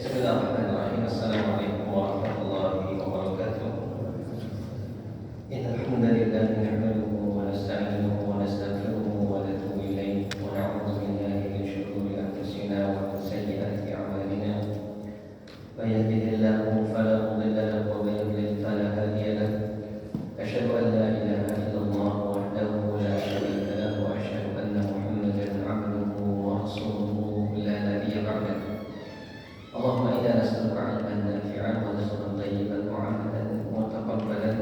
Bismillahirrahmanirrahim. Assalamualaikum warahmatullahi wabarakatuh. Innal hamdalillah nahmaduhu wa nasta'inuhu wa nastaghfiruhu wa natubu ilayhi wa na'udzu billahi min shururi anfusina wa min sayyiati a'malina. May yahdihillahu fala mudilla lahu wa may yudlil fala hadiya lahu. Asyhadu an la ilaha illallah wahdahu la syarika lahu wa asyhadu anna Muhammadan 'abduhu wa rasuluhu la nabiyya ba'dahu. Allahumma inna nas'aluka 'ilman nafi'an wa rizqan thayyiban wa 'amalan mutaqabbalan.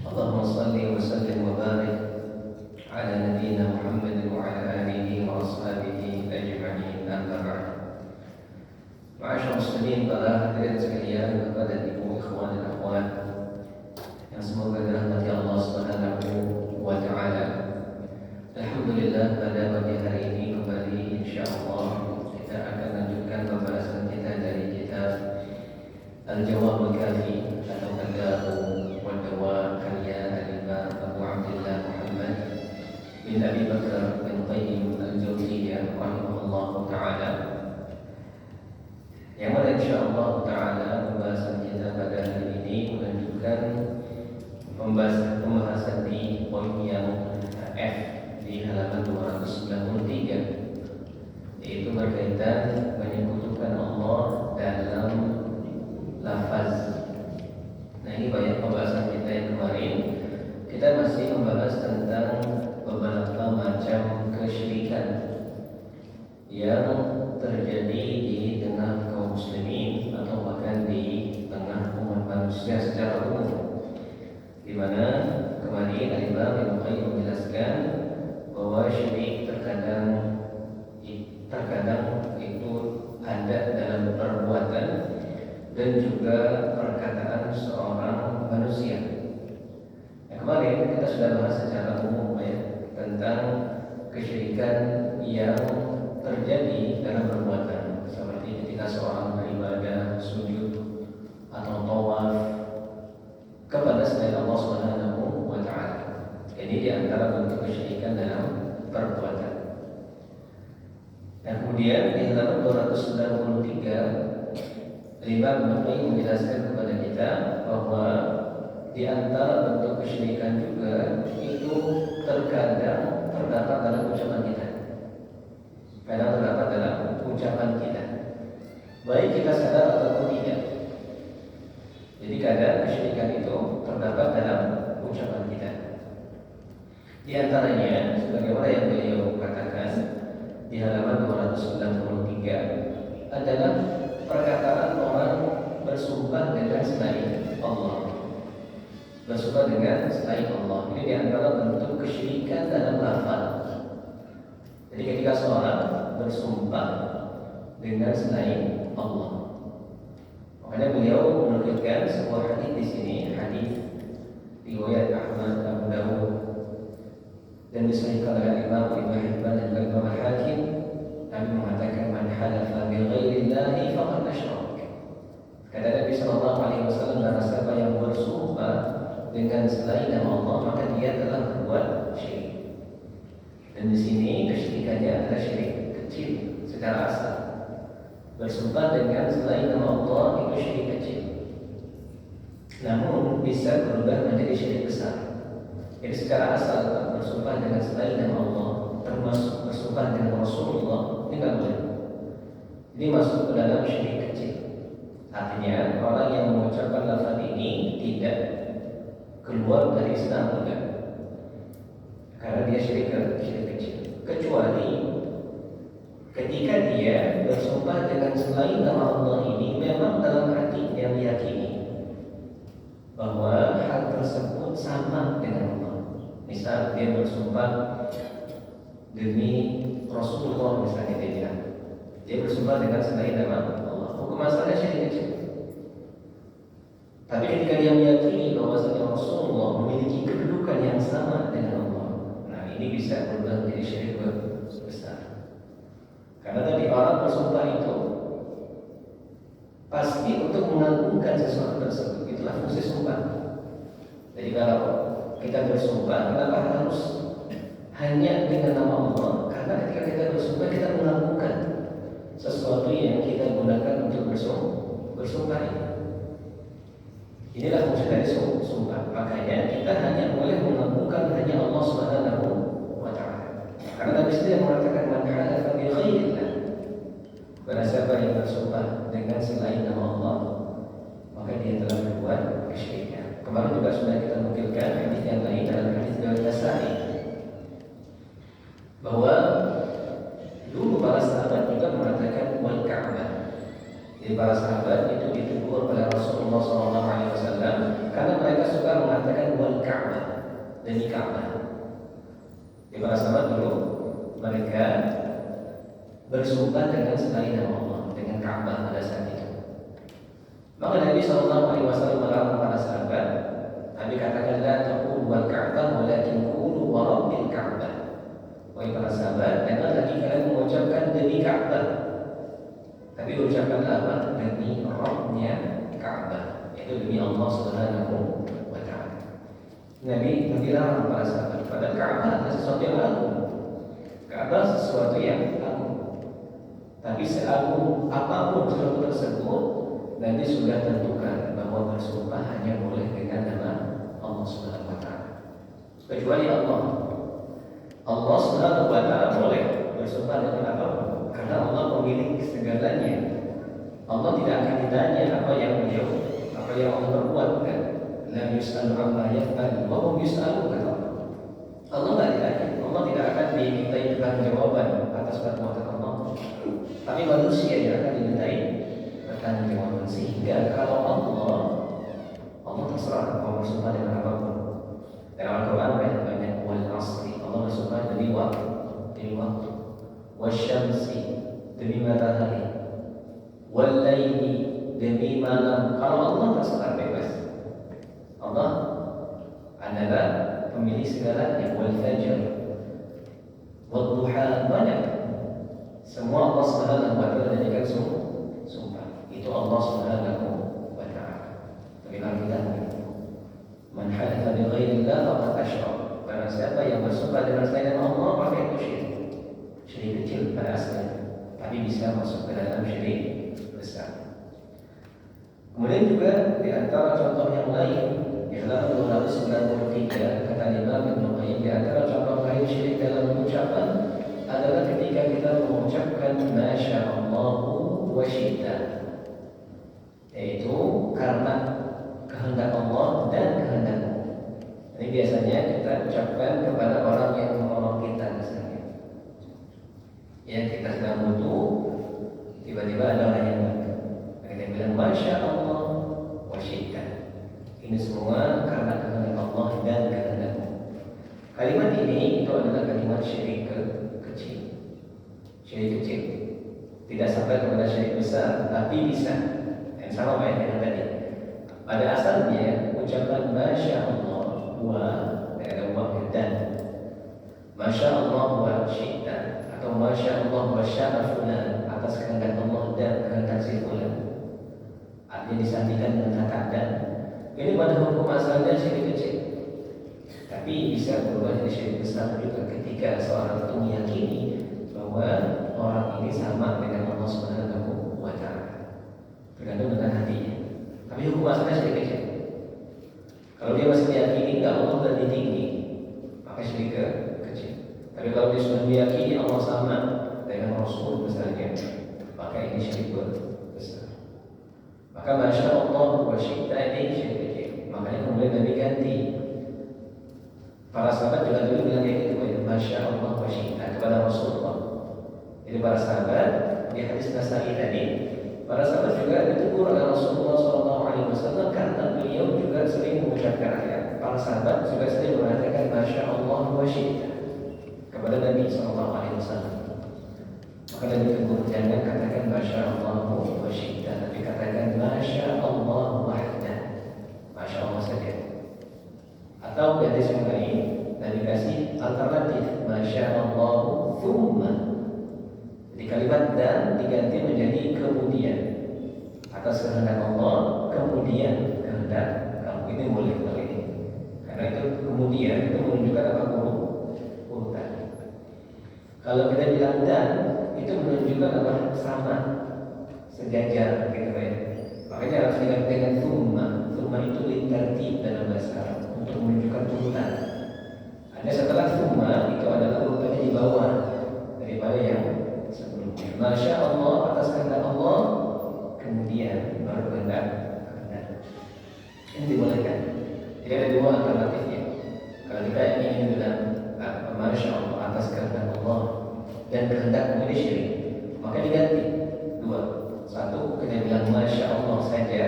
Allahumma shalli wa sallim wa barik ala nabiyyina Muhammadin wa ala alihi wa ashabihi ajma'in. Amma ba'd. Ma'asyiral muslimin, para hadirin sekalian, Bapak dan Ibu, ikhwan dan akhwat yang semoga dirahmati Allah Subhanahu wa taala. Alhamdulillah, pada pagi hari ini kembali insyaallah kita akan lanjutkan pembahasan kita dari kitab Al-Jawabul Kafi atau Ad-Da'u wa Dawa karya Al-Imam Abu Abdillah Muhammad bin Abi Bakar bin Qayyim Al-Jauziyah rahimahullahu taala. Yang mana insyaallah taala pembahasan kita pada hari ini menunjukkan pembahasan di poin yang F di halaman 293, yaitu berkaitan menyekutukan Allah dalam lafaz. Nah, ini banyak pembahasan kita yang kemarin. Kita masih membahas tentang beberapa macam kesyirikan yang terjadi di tengah kaum muslimin atau bahkan di tengah umat manusia secara umum, di mana kemarin Al-Imam Ibnu Qayyim menjelaskan bahwa syirik terkadang itu ada dalam perbuatan dan juga perkataan seorang manusia. Kemarin kita sudah bahas secara umum tentang kesyirikan yang terjadi dalam perbuatan, seperti ketika seorang beribadah, sujud atau tawaf kepada selain Allah Subhanahu wa taala. Ini di antara bentuk kesyirikan dalam perbuatan. Dan kemudian di halaman 293 Imam Ibnu Qayyim menjelaskan kepada kita bahwa di antara bentuk kesyirikan juga itu terkadang terdapat dalam ucapan kita. Kadang terdapat dalam ucapan kita, baik kita sadar ataupun tidak. Jadi kadang kesyirikan itu terdapat dalam ucapan kita. Di antaranya sebagaimana yang beliau katakan di halaman 293 adalah perkataan orang bersumpah dengan selain Allah. Bersumpah dengan selain Allah. Ini di antara bentuk kesyirikan dalam lafaz. Jadi ketika seorang bersumpah dengan selain Allah. Makanya beliau menukilkan sebuah hadis di sini, hadis riwayat Ahmad, Abu Dawud dan disahihkan oleh Imam Ibnu Hibban dan Imam Al-Hakim. Nabi mengatakan, man halafa bi ghairillahi faqad asyrak. Kata Nabi sallallahu alaihi wasallam, barang siapa yang bersumpah dengan selain nama Allah, maka dia telah berbuat syirik. Dan di sini kesyirikannya adalah syirik kecil secara asal. Bersumpah dengan selain nama Allah itu syirik kecil, namun bisa berubah menjadi syirik besar. Jadi secara asal bersumpah dengan selain nama Allah, termasuk bersumpah dengan Rasulullah, ini tidak boleh. Ini masuk ke dalam syirik kecil. Artinya orang yang mengucapkan lafaz ini tidak keluar dari Islam, bukan, karena dia syirik kecil. Kecuali ketika dia bersumpah dengan selain nama Allah ini memang dalam hati dia meyakini bahwa hal tersebut sama dengan Allah. Misal dia bersumpah demi Rasulullah, misalnya dia bersumpah dengan selain nama Allah, hukum asalnya syirik kecil. Tapi ketika dia meyakini bahwasanya Rasulullah memiliki kedudukan yang sama dengan Allah, nah ini bisa berubah menjadi syirik besar. Karena tadi orang bersumpah itu pasti untuk mengagungkan sesuatu tersebut, itulah fungsi sumpah. Jadi kalau kita bersumpah, kenapa harus hanya dengan nama Allah? Karena ketika kita bersumpah kita mengagungkan sesuatu yang kita gunakan untuk bersumpah ini. Inilah fungsi dari sumpah. Makanya kita hanya boleh mengagungkan hanya Allah Subhanahu wa Ta'ala. Karena Nabi sendiri mengatakan man halafa bi ghairillah, barang siapa yang bersumpah dengan selain nama Allah, maka dia telah berbuat kesyirikan. Kemarin juga sudah kita nukilkan hadis yang lain dalam hadis riwayat Nasa'i bahwa dulu para sahabat juga mengatakan wal Ka'bah. Jadi para sahabat itu ditegur oleh Rasulullah SAW karena mereka suka mengatakan wal Ka'bah, demi Ka'bah. Jadi para sahabat dulu mereka bersumpah dengan selain nama Allah, dengan Ka'bah pada saat itu. Maka Nabi SAW melarang para sahabat. Nabi katakan la taqulu wal Ka'bah walakin qulu wa rabbil Ka'bah. Wahai para sahabat, jangan lagi kalian mengucapkan demi Ka'bah, tapi ucapkanlah apa? Demi Rabbnya Ka'bah, yaitu demi Allah Subhanahu wa Ta'ala. Nabi larang para sahabat. Padahal Ka'bah adalah sesuatu yang agung. Ka'bah sesuatu yang agung. Tapi seagung apapun sesuatu tersebut, Nabi sudah tentukan bahwa bersumpah hanya boleh dengan nama Allah Subhanahu wa Ta'ala. Kecuali Allah Subhanahu wa Ta'ala boleh bersumpah dengan apapun. Karena Allah pemilik segalanya. Allah tidak akan ditanya apa yang Allah perbuat, kan? La yus'alu amma yaf'al wa hum yus'alun, kata Allah tidak ditanya. Allah tidak akan dimintai pertanggungjawaban atas perbuatan Allah. Tapi manusia yang akan dimintai pertanggungjawaban. Sehingga kalau Allah terserah mau bersumpah dengan apapun. Dalam Al-Quran banyak wal asri, Allah bersumpah demi waktu, wasyamsi demi matahari, wal laili demi malam. Kalau Allah terserah bebas. Allah adalah pemilik segalanya. Wal fajr, wal duha, banyak. Semua Allah Subhanahu wa Ta'ala jadikan sumpah. Itu Allah Subhanahu wa Ta'ala. Tapi kita man halafa bi ghairillah faqad asyrak. Barang siapa yang bersumpah dengan selain Allah, maka itu syirik kecil pada asalnya, tapi bisa masuk ke dalam syirik besar. Kemudian juga di antara contoh yang lain di halaman 293 kata Imam Ibnu Qayyim, di antara contoh lain syirik dalam ucapan adalah ketika kita mengucapkan masya Allah wa syi'ta, yaitu karena kehendak Allah dan kehendakmu. Ini biasanya kita ucapkan kepada orang yang menolong kita misalnya. Ya, kita sedang butuh, tiba-tiba ada orang yang bantu. Kita bilang masya Allah wa syi'ta. Ini semua karena kehendak Allah dan kehendakmu. Kalimat ini itu adalah kalimat syirik kecil. Syirik kecil. Tidak sampai kepada syirik besar, tapi bisa. Yang sama baik dengan tadi. Pada asalnya ucapan masya Allah wa ada wa dan masya Allah wa syi'ta atau masya Allah wa sya'afulan atas kehendak Allah dan kehendak si fulan, artinya disantikan dengan kata dan. Ini pada hukum asalnya syirik kecil, tapi bisa berubah jadi syirik besar juga ketika seorang itu meyakini bahwa orang ini sama dengan Allah Subhanahu wa Ta'ala, tergantung dengan hatinya. Tapi hukum asalnya syirik kecil. Kalau dia masih meyakini bahwa Allah lebih tinggi, maka syirik kecil. Tapi kalau dia sudah meyakini Allah sama dengan Rasul misalnya, maka ini syirik besar. Maka masya Allah wa syi'ta ini syirik kecil. Makanya kemudian Nabi ganti. Para sahabat juga dulu bilang kayak gitu, ya, masya Allah wa syi'ta kepada Rasulullah. Jadi para sahabat di hadis Nasa'i tadi, para sahabat juga ditegur oleh Rasulullah SAW karena beliau juga sering mengucapkan ayat. Para sahabat juga sering mengatakan masya Allah wa syi'ta kepada Nabi SAW. Maka Nabi tegur, jangan katakan masya Allah wa syi'ta, tapi katakan masya Allah wahda, masya Allah saja. Atau di hadis yang lain Nabi kasih alternatif masya Allah thumma. Jadi kalimat dan diganti menjadi kemudian, atas kehendak Allah kemudian kehendak kamu. Ini boleh kali ini, karena itu kemudian itu menunjukkan apa urutan. Kalau kita bilang dan itu menunjukkan apa? Sama, sejajar gitu ya. Makanya harus diganti dengan summa. Summa itu ditertib dalam bahasa Arab untuk menunjukkan urutan. Ada setelah summa itu adalah urutannya di bawah daripada yang sebelumnya. Masya Allah, atas kehendak Allah, kemudian baru kehendak. Ini dibolehkan. Jadi ada dua alternatifnya. Kalau kita ingin bilang Masya Allah atas kehendak Allah dan kehendak menjadi syirik, maka diganti dua. Satu, kita bilang Masya Allah saja.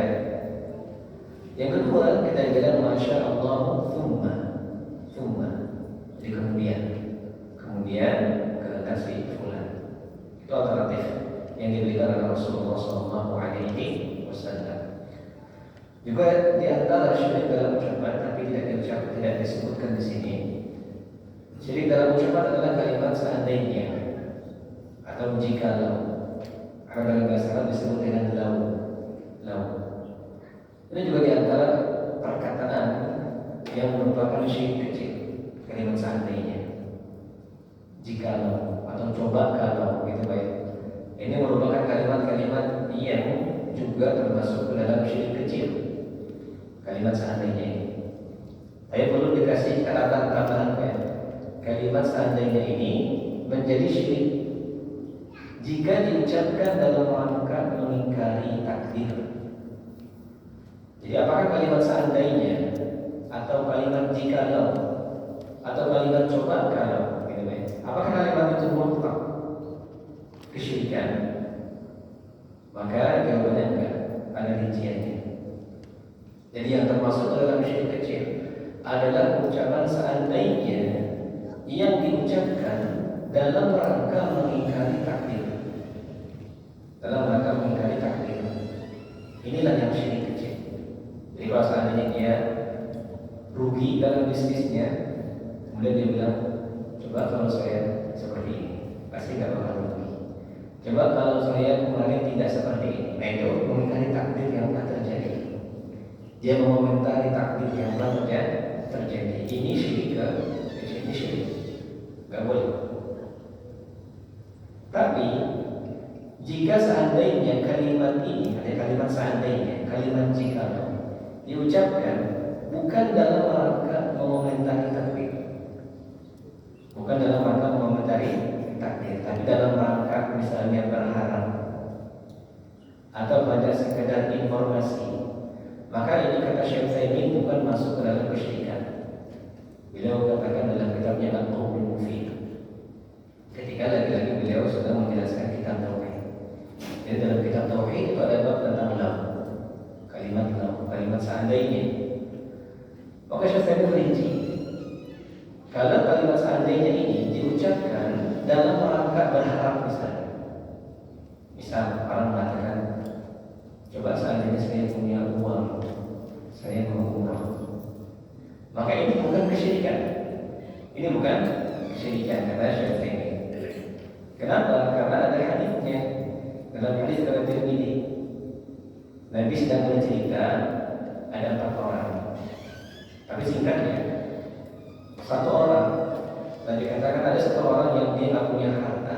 Yang kedua, kita bilang Masya Allah Thumma. Jadi kemudian kehendak si fulan. Itu alternatif yang diberikan oleh Rasulullah SAW. Juga di antara syirik dalam ucapan, tapi tidak disebutkan di sini. Syirik dalam ucapan adalah kalimat seandainya atau jikalau. Karena dalam bahasa Arab disebut dengan lau. Ini juga di antara perkataan yang merupakan syirik kecil. Kalimat seandainya, jikalau atau coba kalau, gitu baik. Ini merupakan kalimat-kalimat yang juga termasuk ke dalam syirik kecil. Kalimat seandainya ini. Tapi perlu dikasih catatan tambahan ya. Kalimat seandainya ini menjadi syirik jika diucapkan dalam rangka mengingkari takdir. Jadi apakah kalimat seandainya atau kalimat jikalau atau kalimat coba kalau, gitu ya. Apakah kalimat itu mutlak kesyirikan? Maka jawabannya enggak, ada rinciannya. Jadi yang termasuk dalam syirik kecil adalah ucapan seandainya yang diucapkan dalam rangka mengingkari takdir. Inilah yang syirik kecil. Jadi kalau seandainya dia rugi dalam bisnisnya, kemudian dia bilang, coba kalau saya seperti ini, pasti nggak bakal rugi. Coba kalau saya kemarin tidak seperti ini, nah itu mengingkari takdir yang telah terjadi. Dia mengomentari takdir yang telah terjadi. Ini syirik, ini syirik, nggak boleh. Tapi jika seandainya kalimat ini, ada kalimat seandainya, kalimat jika diucapkan bukan dalam rangka mengomentari takdir, bukan dalam rangka mengomentari takdir, tapi dalam rangka misalnya berharap atau pada sekedar informasi, maka ini kata Syekh Utsaimin bukan masuk ke dalam kesyirikan. Beliau katakan dalam kitabnya Al-Qaulul Mufid, ketika lagi-lagi beliau sedang menjelaskan kitab tauhid. Jadi dalam kitab tauhid itu ada bab tentang lau, kalimat seandainya. Maka Syekh Utsaimin merinci, kalau kalimat seandainya ini diucapkan dalam rangka berharap, misal orang mengatakan, coba seandainya saya punya uang, saya mau umrah, maka ini bukan kesyirikan. Ini bukan kesyirikan, kata Syekh Utsaimin. Kenapa? Karena ada hadisnya. Dalam hadis riwayat Tirmidzi, Nabi sedang bercerita ada 4 orang. Tapi singkatnya, 1 orang, dan dikatakan ada 1 orang yang dia tidak punya harta,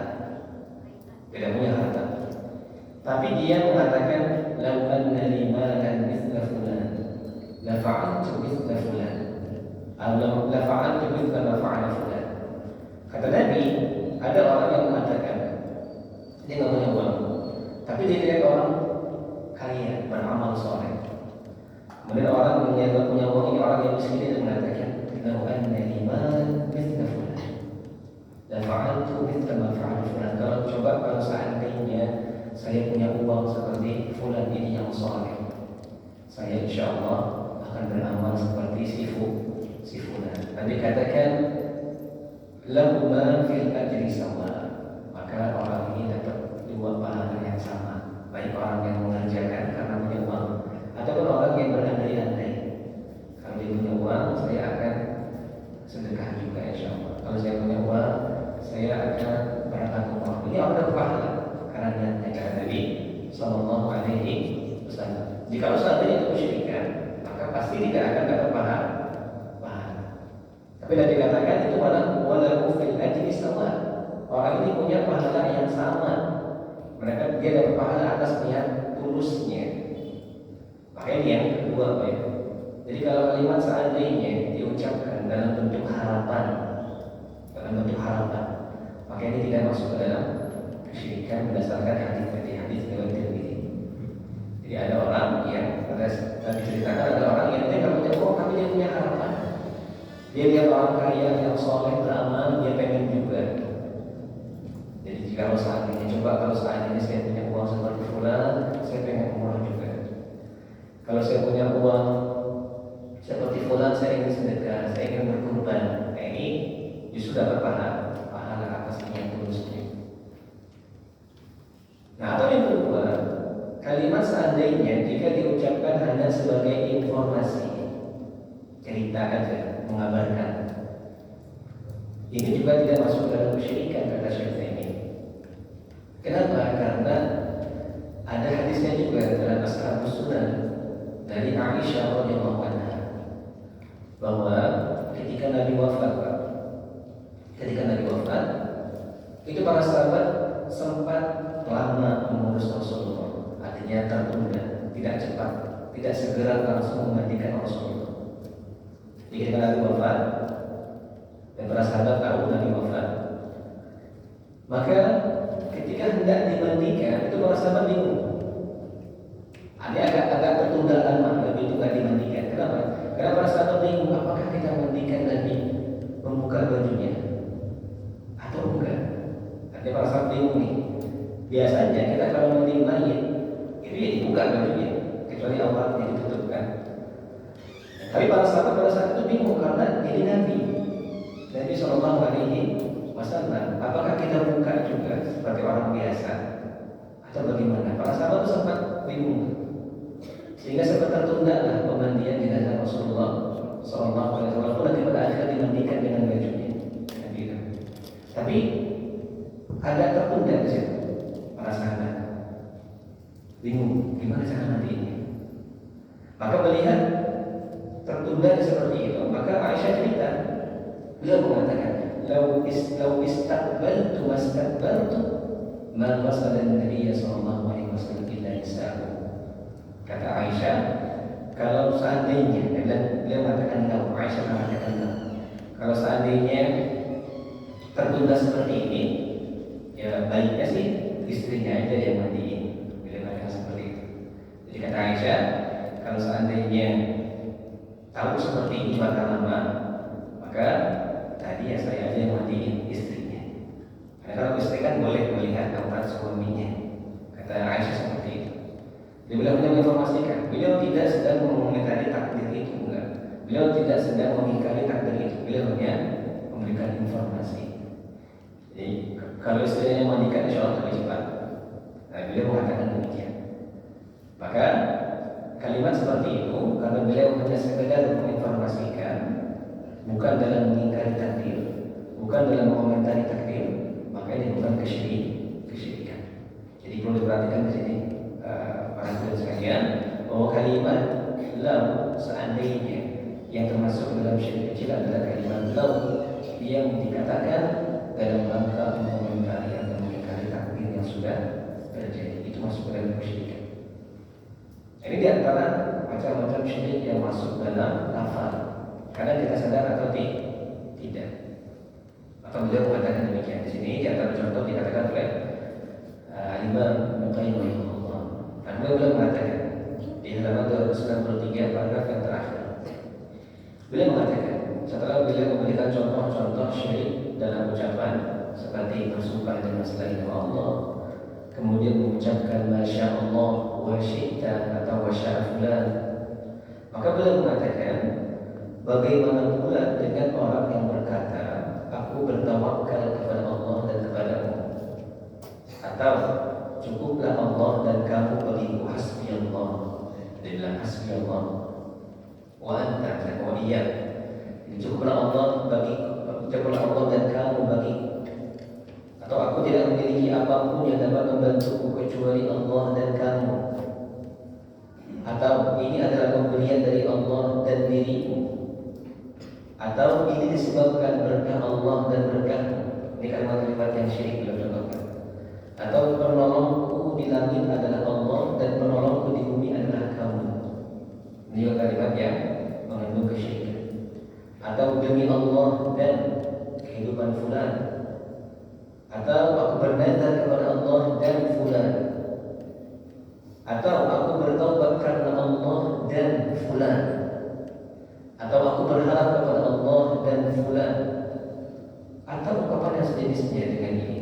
tapi dia mengatakan, lau anna li malan mithla fulan, la fa'altu mithla fulan, atau la fa'altu mithla ma fa'ala fulan. Kata Nabi, ada orang yang mengatakan dia tidak punya uang, tapi dia lihat orang kaya beramal soleh. Kemudian orang yang tidak punya uang ini, orang yang miskin itu mengatakan, lau anna li malan mithla fulan, la fa'altu mithla ma fa'ala fulan. Kalau seandainya saya punya uang seperti fulan ini yang soleh, saya insya Allah akan beramal seperti si fulan. Nanti katakan lahuma fil ajri sama, maka orang ini dapat 2 pahala yang sama, baik orang yang mengerjakan karena punya uang ataupun orang yang berandai-andai. Kalau dia punya uang, saya akan sedekah juga insya Allah. Kalau saya punya uang, saya akan berangkat umrah. Ini orang dapat pahala karena niatnya, kata Nabi Sallallahu Alaihi Wasallam. Jika seandainya itu kesyirikan, maka pasti tidak akan dapat pahala. Tapi tidak dikatakan itu walau fil ajri sama. Orang ini punya pahala yang yang sama. Mereka dia dapat pahala atas niat tulusnya. Makanya yang kedua, Pak ya. Jadi kalau kalimat seandainya diucapkan dalam bentuk harapan, maka ini tidak masuk ke dalam kesyirikan berdasarkan hadis riwayat Tirmidzi. Jadi ada orang yang diceritakan ada orang yang dia nggak punya uang tapi dia punya harapan. Dia lihat orang kaya yang soleh beramal, dia pengen juga. Jadi kalau saat ini saya punya uang seperti fulan, saya pengen umroh juga. Kalau saya punya uang seperti fulan, saya ingin sedekah, saya ingin berkorban. Nah, ini justru dapat pahala atas niat tulusnya. Nah, atau yang kedua, kalimat seandainya jika diucapkan hanya sebagai informasi, cerita aja, mengabarkan. Ini juga tidak masuk dalam kesyirikan kata Syekh Utsaimin. Kenapa? Karena ada hadisnya juga dalam Ashabus Sunan dari Aisyah radhiyallahu anha bahwa ketika Nabi wafat, itu para sahabat sempat lama mengurus Rasulullah, artinya tertunda, tidak cepat, tidak segera langsung memandikan Rasulullah. Jadi ketika Nabi wafat dan para sahabat tahu Nabi wafat, maka ketika hendak dimandikan itu para sahabat bingung. Ada agak tertunda lama, Nabi itu nggak dimandikan. Kenapa? Karena para sahabat bingung, apakah kita mandikan Nabi membuka bajunya atau enggak? Artinya para sahabat bingung nih. Biasanya kita kalau mandi mayit itu ya dibuka bajunya, kecuali auratnya ditutupkan. Tapi para sahabat pada saat itu bingung karena ini Nabi Shallallahu Alaihi Wasallam. Apakah kita buka juga seperti orang biasa atau bagaimana? Para sahabat itu sempat bingung. Sehingga sempat tertunda lah pemandian jenazah Rasulullah Sallallahu Alaihi Wasallam. Nanti pada akhirnya dimandikan dengan bajunya. Tapi agak tertunda di situ para sahabat. Bingung gimana cara mandinya. Maka melihat tertunda seperti itu, maka Aisyah cerita, beliau mengatakan, "Lau istaqbaltu mastaqbaltu ma wasala an-nabiy sallallahu alaihi wasallam illa nisa'u." Kata Aisyah, kalau seandainya, beliau mengatakan Aisyah mengatakan kalau seandainya tertunda seperti ini, ya baiknya sih istrinya aja yang mandiin. Beliau mengatakan seperti itu. Jadi kata Aisyah, kalau seandainya tahu seperti ini bakal lama, maka tadi ya saya aja yang mandiin istrinya. Karena kalau istri kan boleh melihat aurat suaminya. Kata Aisyah seperti itu. Beliau hanya menginformasikan, beliau tidak sedang mengomentari takdir itu, enggak. Beliau tidak sedang mengingkari takdir itu, beliau hanya memberikan informasi. Jadi kalau istrinya mandikan, insya Allah lebih cepat. Nah, beliau mengatakan demikian. Maka kalimat seperti itu, karena beliau hanya sekedar menginformasikan, bukan dalam mengingkari takdir, bukan dalam mengomentari takdir, maka ini bukan kesyirikan. Jadi perlu diperhatikan di sini. Para hadirin sekalian, bahwa kalimat lau seandainya yang termasuk dalam syirik kecil adalah kalimat lau yang dikatakan dalam rangka mengomentari atau mengingkari takdir yang sudah terjadi. Itu masuk dalam kesyirikan. Ini diantara macam-macam syirik yang masuk dalam lafaz. Karena kita sadar atau tidak. Atau beliau mengatakan demikian. Di sini diantara contoh dikatakan oleh Imam Muqayyim. Beliau mengatakan di halaman 293 paragraf yang terakhir. Beliau mengatakan setelah beliau memberikan contoh-contoh syirik dalam ucapan seperti bersumpah dengan selain Allah, kemudian mengucapkan masya Allah wa syi'ta atau wa sya'fulan, maka beliau mengatakan bagaimana pula dengan orang yang berkata aku bertawakal kepada Allah dan kepadamu, atau cukuplah Allah dan kamu bagiku hasbi Allah. Dia bilang hasbi Allah wa anta wa iya. Cukuplah Allah dan kamu bagiku. Atau aku tidak memiliki apapun yang dapat membantuku kecuali Allah dan kamu. Atau ini adalah pemberian dari Allah dan dirimu. Atau ini disebabkan berkah Allah dan berkahmu. Ini kalimat-kalimat yang syirik beliau contohkan. atau penolongku di langit adalah Allah dan penolongku di bumi adalah kamu. Ini juga kalimat yang mengandung kesyirikan. Atau demi Allah dan kehidupan fulan, atau aku bernazar kepada Allah dan fulan, atau aku bertaubat karena Allah dan fulan, atau aku berharap kepada Allah dan fulan, atau ungkapan yang sejenisnya dengan ini.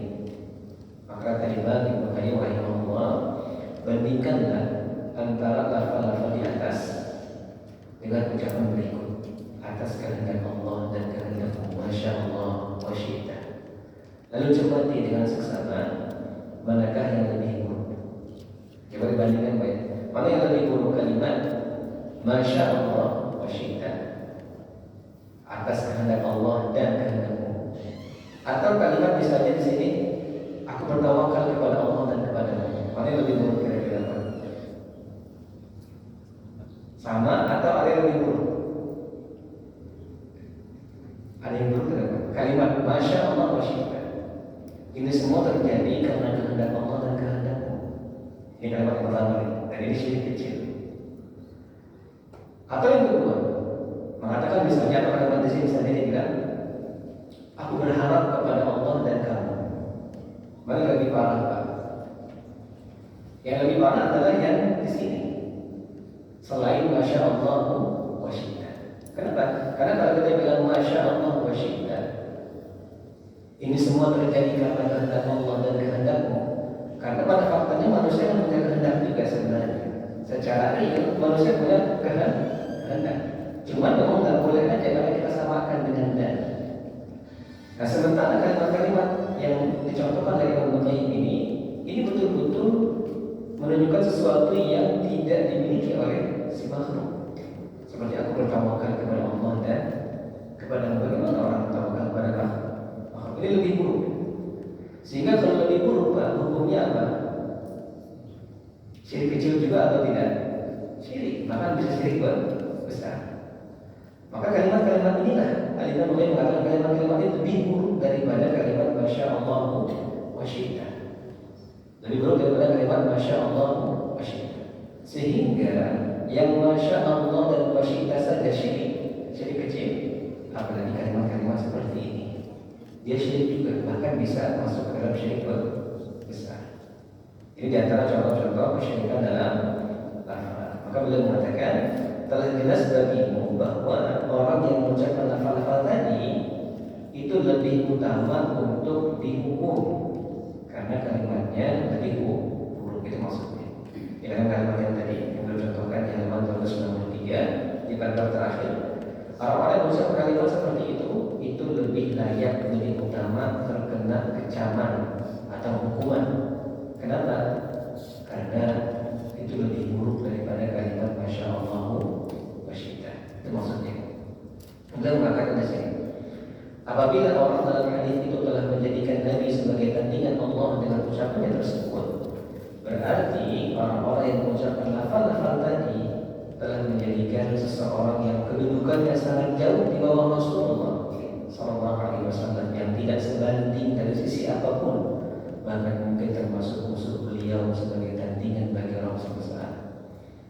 Maka kalimat Ibnu Qayyim rahimahullah, bandingkanlah antara lafal-lafal di atas dengan ucapan berikut: atas kehendak Allah dan kehendakmu, masya Allah wa syi'ta. Lalu cermati dengan seksama manakah yang lebih buruk. Coba dibandingkan baik. Mana yang lebih buruk, kalimat masya Allah wa syi'ta, atas kehendak Allah dan kehendakmu, atau kalimat misalnya di sini aku bertawakal kepada Allah dan kepadamu. Mana yang lebih buruk kira-kira? Sama atau ada yang lebih buruk? Ada yang buruk kenapa? Kalimat masya Allah wa syi'ta, ini semua terjadi karena kehendak Allah dan kehendakmu. Ini kalimat yang pertama, dan ini syirik kecil. Atau yang kedua, mengatakan misalnya apa kalimat di sini, misalnya dia bilang aku berharap kepada Allah dan kamu. Mana yang lebih parah, Pak? Yang lebih parah adalah yang di sini, selain masya Allah wa syi'ta. Kenapa? Karena kalau kita bilang masya Allah wa syi'ta, ini semua terjadi karena kehendak Allah dan kehendakmu. Karena pada faktanya manusia kan punya kehendak juga sebenarnya. Secara real manusia punya kehendak. Cuma memang nggak boleh aja kalau kita samakan dengan dan. Nah, sementara kalimat-kalimat yang dicontohkan dari Ibnu Qayyim ini betul-betul menunjukkan sesuatu yang tidak dimiliki oleh si makhluk. Seperti aku bertawakal kepada Allah dan kepada bagaimana orang bertawakal kepada makhluk. Ini lebih buruk. Sehingga kalau lebih buruk, Pak, hukumnya apa? Syirik kecil juga atau tidak? Syirik, bahkan bisa syirik besar. Maka kalimat-kalimat inilah Al-Imam Qayyim mengatakan kalimat-kalimat itu lebih buruk daripada kalimat masya Allah wa syi'ta. Lebih buruk daripada kalimat masya Allah wa syi'ta. Sehingga yang masya Allah dan wa syi'ta saja syirik kecil, apalagi kalimat-kalimat seperti ini. Dia syirik juga, bahkan bisa masuk ke dalam syirik besar. Ini diantara contoh-contoh kesyirikan dalam lafaz. Maka beliau mengatakan, telah jelas bagimu bahwa orang yang mengucapkan lafaz-lafaz tadi itu lebih utama untuk dihukum karena kalimatnya lebih buruk. Itu maksudnya. Ya, dalam kalimat yang tadi yang beliau contohkan di halaman 293 di paragraf terakhir, orang-orang yang mengucapkan kalimat seperti itu lebih layak, lebih utama terkena kecaman atau hukuman. Kenapa? Karena itu lebih buruk daripada kalimat masya Allah wa syi'ta. Itu maksudnya. Beliau mengatakan di sini, apabila orang dalam hadis itu telah menjadikan Nabi sebagai tandingan Allah dengan ucapannya tersebut, berarti orang-orang yang mengucapkan lafal-lafal tadi telah menjadikan seseorang yang kedudukannya sangat jauh di bawah Rasulullah Sallallahu Alaihi Wasallam, yang tidak sebanding dari sisi apapun, bahkan mungkin termasuk musuh beliau sebagai tandingan bagi orang sebesar.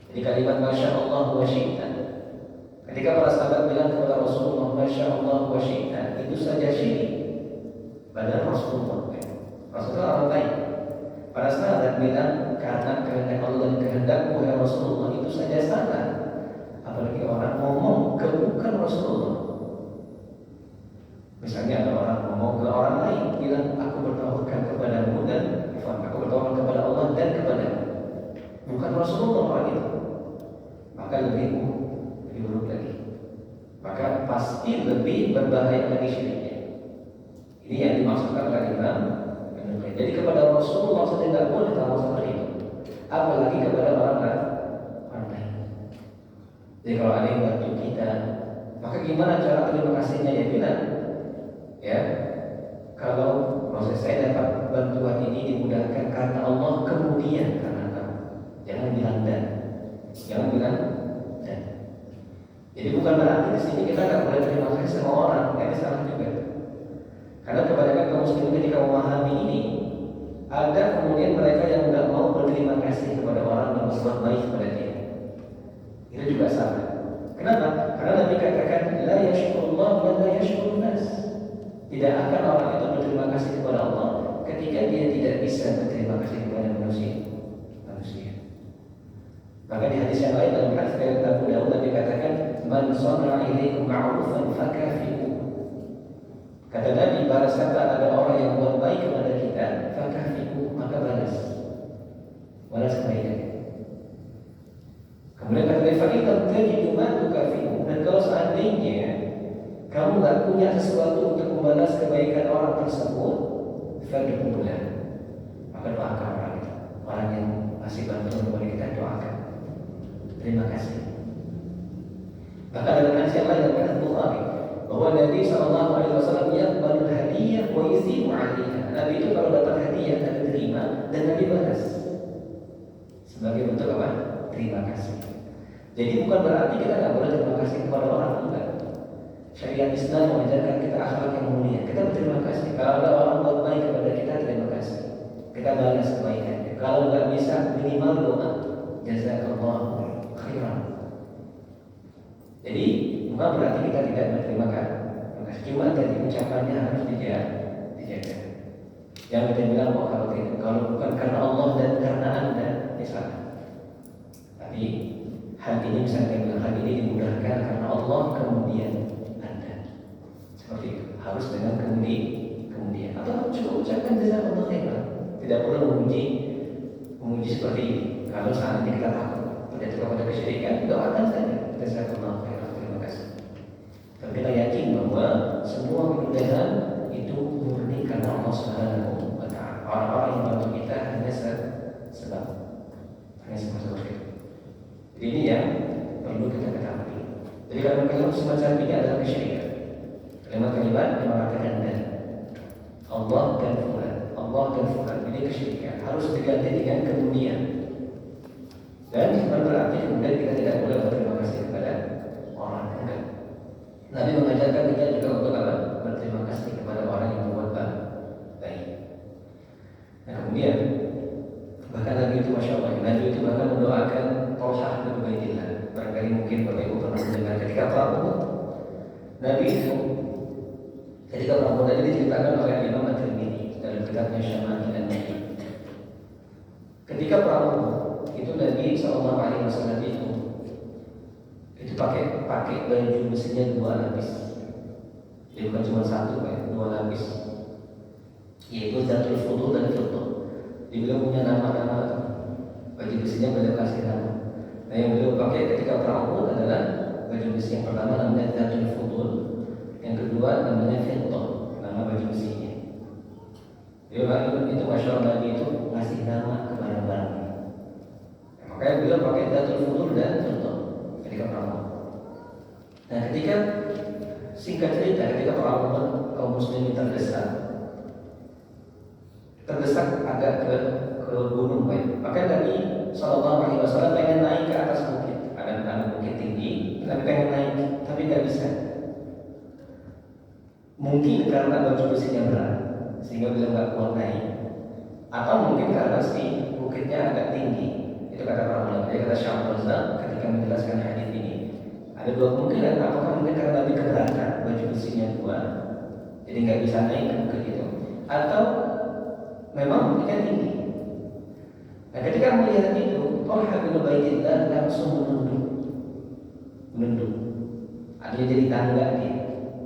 Jadi kalimat masya Allah wa syi'ta, ketika para sahabat bilang kepada Rasulullah masya Allah wa syi'ta, itu saja syirik. Padahal Rasulullah orang lain. Para sahabat bilang karena kehendak Allah dan kehendakmu ya Rasulullah, itu saja salah. Apalagi orang ngomong ke bukan Rasulullah. Misalnya ada orang ngomong ke orang lain, bilang aku bertawakal kepadamu dan aku bertawakal kepada Allah dan kepadamu, bukan Rasulullah orang itu, maka lebih buruk lagi. Maka pasti lebih berbahaya lagi syiriknya. Ini yang dimaksudkan oleh Imam. Jadi kepada Rasulullah saja tidak boleh tahu seperti itu, apalagi kepada orang lain. Jadi kalau ada yang bantu kita, maka gimana cara terima kasihnya? Ya bilang, ya, kalau proses saya dapat bantuan ini dimudahkan karena Allah, kemudian karena kamu. Jangan bilang dan, jangan bilang dan. Jadi bukan berarti di sini kita nggak boleh terima kasih sama orang, ini salah juga. Karena kebanyakan kaum muslimin ketika memahami ini, ada berbuat baik kepada dia. Itu juga sama. Kenapa? Karena Nabi katakan la yashkurullah wa la yashkurun nas. Tidak akan orang itu berterima kasih kepada Allah ketika dia tidak bisa berterima kasih kepada manusia. Maka di hadis yang lain dalam hadis riwayat Abu Dawud Nabi katakan man sana'a ilaikum ma'rufan fakafi'u. Kata Nabi, barang siapa ada orang yang buat baik kepada kita, fakafi'u, maka balas kebaikan. Kemudian kata Nabi, fa'idam tajidu ma tukafi'u. Dan kalau seandainya kamu tidak punya sesuatu untuk membalas kebaikan orang tersebut, fad'ulah, maka doakan orang itu. Orang yang masih bantuan kepada kita, doakan. Terima kasih. Maka dalam hadis yang lain dari Bukhari bahwa Nabi SAW yaqbalu hadiah wa yusibu 'alaiha. Nabi itu kalau dapat hadiah Nabi terima dan Nabi balas sebagai bentuk apa? Terima kasih. Jadi bukan berarti kita tidak boleh terima kasih kepada orang, enggak. Syariat Islam mengajarkan kita akhlak yang mulia. Kita berterima kasih. Kalau ada orang buat baik kepada kita, terima kasih. Kita balas kebaikannya. Kalau nggak bisa, minimal doa. Jazakallahu khairan. Jadi bukan berarti kita tidak berterima kasih. Cuma tadi ucapannya harus dijaga. Jangan kita bilang kalau bukan karena Allah dan karena Anda, misalnya. Tapi hal ini bisa kita bilang hal ini dimudahkan karena Allah kemudian Anda. Seperti itu. Harus dengan kemudian. Atau cukup ucapkan jazakallahu khairan. Tidak perlu memuji seperti ini. Kalau saat ini kita takut terjatuh kepada kesyirikan, doakan saja. Jazakallahu khairan. Terima kasih. Tapi kita yakin bahwa semua kemudahan itu murni karena Allah Subhanahu wa Ta'ala. Orang-orang yang bantu kita hanya sebab. Jadi ini yang perlu kita ketahui. Jadi kalimat semacam ini adalah kesyirikan. Kalimat-kalimat yang mengatakan dan Allah dan Fulan ini kesyirikan. Harus diganti dengan kemudian. Dan bukan berarti kemudian kita tidak boleh berterima kasih kepada orang. Enggak. Nabi mengajarkan kita juga untuk apa? Berterima kasih kepada orang yang membuat baik. Nah kemudian bahkan Nabi itu Masya Allah, Nabi itu bahkan mendoakan Tolhah bin Ubaidillah. Barangkali mungkin Bapak Ibu pernah mendengar ketika perang Uhud. Nabi itu ketika perang Uhud tadi diceritakan oleh Imam At-Tirmidzi dalam kitabnya Syama'il An-Nabi. Ketika perang Uhud itu Nabi SAW itu pakai baju besinya 2 lapis. Jadi bukan cuma satu, 2 lapis. Yaitu Zatul Fudul dan Fiddah. Dia punya nama-nama baju besinya beliau kasih nama. Nah yang beliau pakai ketika perang Uhud adalah baju besi yang pertama namanya Zatul Fudul, yang kedua namanya Fiddah, nama baju besinya. Dia itu Masya Allah Nabi itu ngasih nama kepada barang. Makanya beliau pakai Zatul Fudul dan Fiddah ketika perang Uhud. Nah ketika singkat cerita ketika perang Uhud kaum muslimin terdesak agak ke gunung, maka Nabi SAW pengen naik ke atas bukit. Ada bukit tinggi, Nabi pengen naik, tapi nggak bisa. Mungkin karena baju besinya berat, sehingga beliau nggak kuat naik. Atau mungkin karena si bukitnya agak tinggi. Itu kata para ulama. Dia kata Syekh Razak ketika menjelaskan hadis ini. Ada 2 kemungkinan. Apakah mungkin karena Nabi keberatan baju besinya kuat, jadi nggak bisa naik ke bukit itu, atau memang bukitnya tinggi. Nah ketika melihat itu, Tolhah bin Ubaidillah langsung menunduk. Artinya jadi tangga dia.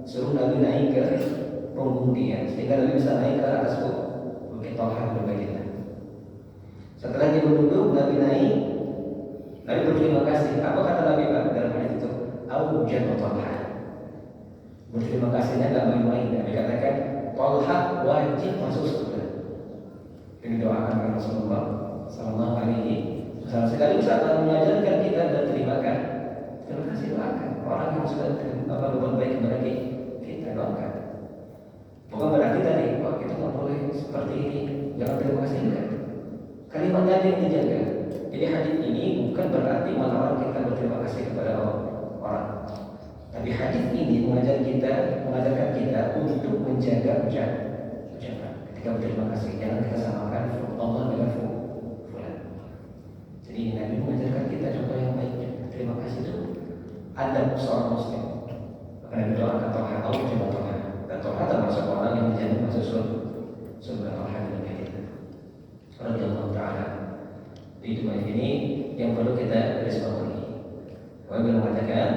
Suruh Nabi naik ke punggung dia, sehingga Nabi bisa naik ke atas bukit Tolhah bin Ubaidillah. Setelah dia menunduk, Nabi naik. Nabi berterima kasih. Apa kata Nabi dalam hadis itu? Aujan Tolhah. Berterima kasihnya tidak main-main. Nabi katakan Tolhah wajib masuk surga. Ini doakan Rasulullah Sallallahu Alaihi Wasallam. Sekali saat mengajarkan kita berterima kasih, doakan orang yang sudah berbuat baik kepada kita, doakan. Bukan berarti tadi kita nggak boleh seperti ini, jangan terima kasih enggak. Kalimatnya yang dijaga. Jadi hadis ini bukan berarti melarang kita berterima kasih kepada orang. Tapi hadis ini mengajarkan kita untuk menjaga ucapan. Ketika berterima kasih, jangan kita samakan Allah dengan fulan. Jadi Nabi adab seorang muslim. Karena doakan Tolha, Allah coba Tolha. Dan Tolha termasuk orang yang dijamin masuk surga. Tolha bin Ubaidillah radhiyallahu ta'ala. Itu ini yang perlu kita garis bawahi. Beliau mengatakan,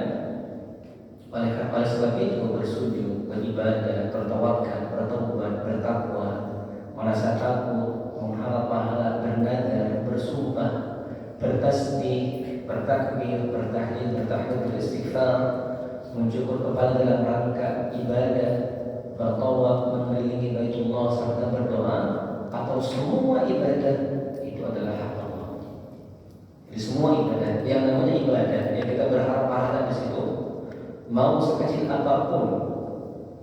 oleh sebab itu bersujud, beribadah, bertawakal, bertaubat, bertakwa, merasa takut, mengharap pahala, bernadar, bersumpah, bertasbih, bertakbir, bertahlil, bertahmid, beristighfar, mencukur kepala dalam rangka ibadah, bertawaf, mengelilingi Baitullah serta berdoa, atau semua ibadah itu adalah hak Allah. Jadi semua ibadah yang namanya ibadah yang kita berharap pahala di situ, mau sekecil apapun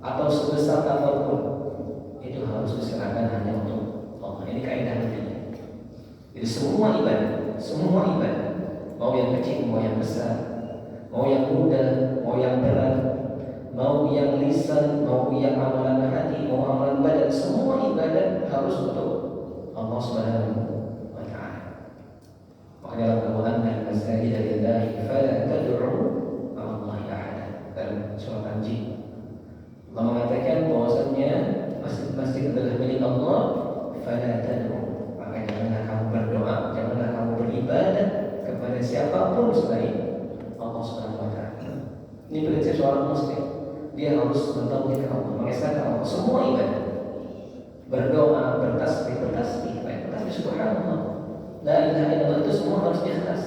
atau sebesar apapun, itu harus diserahkan hanya untuk Allah. Ini kaidah pentingnya. Jadi semua ibadah, mau yang kecil, mau yang besar, mau yang mudah, mau yang berat, mau yang lisan, mau yang amalan hati, mau amalan badan, semua ibadah harus untuk Allah Subhanahu wa ta'ala. Maka dalam Al-Quran, al-masajid lillahi fala tad'u ma'allahi ahada. Dalam surah Al-Jin, Allah mengatakan bahwasanya masjid-masjid adalah milik Allah, fala tad'u, maka janganlah kamu berdoa, janganlah kamu beribadah kepada siapapun selain Allah Subhanahu wa ta'ala. Ini prinsip seorang muslim. Dia harus mentauhidkan Allah, mengesahkan Allah, semua ibadah. Berdoa, bertasbih subhanallah, la ilaha illallah, itu semua harus ikhlas.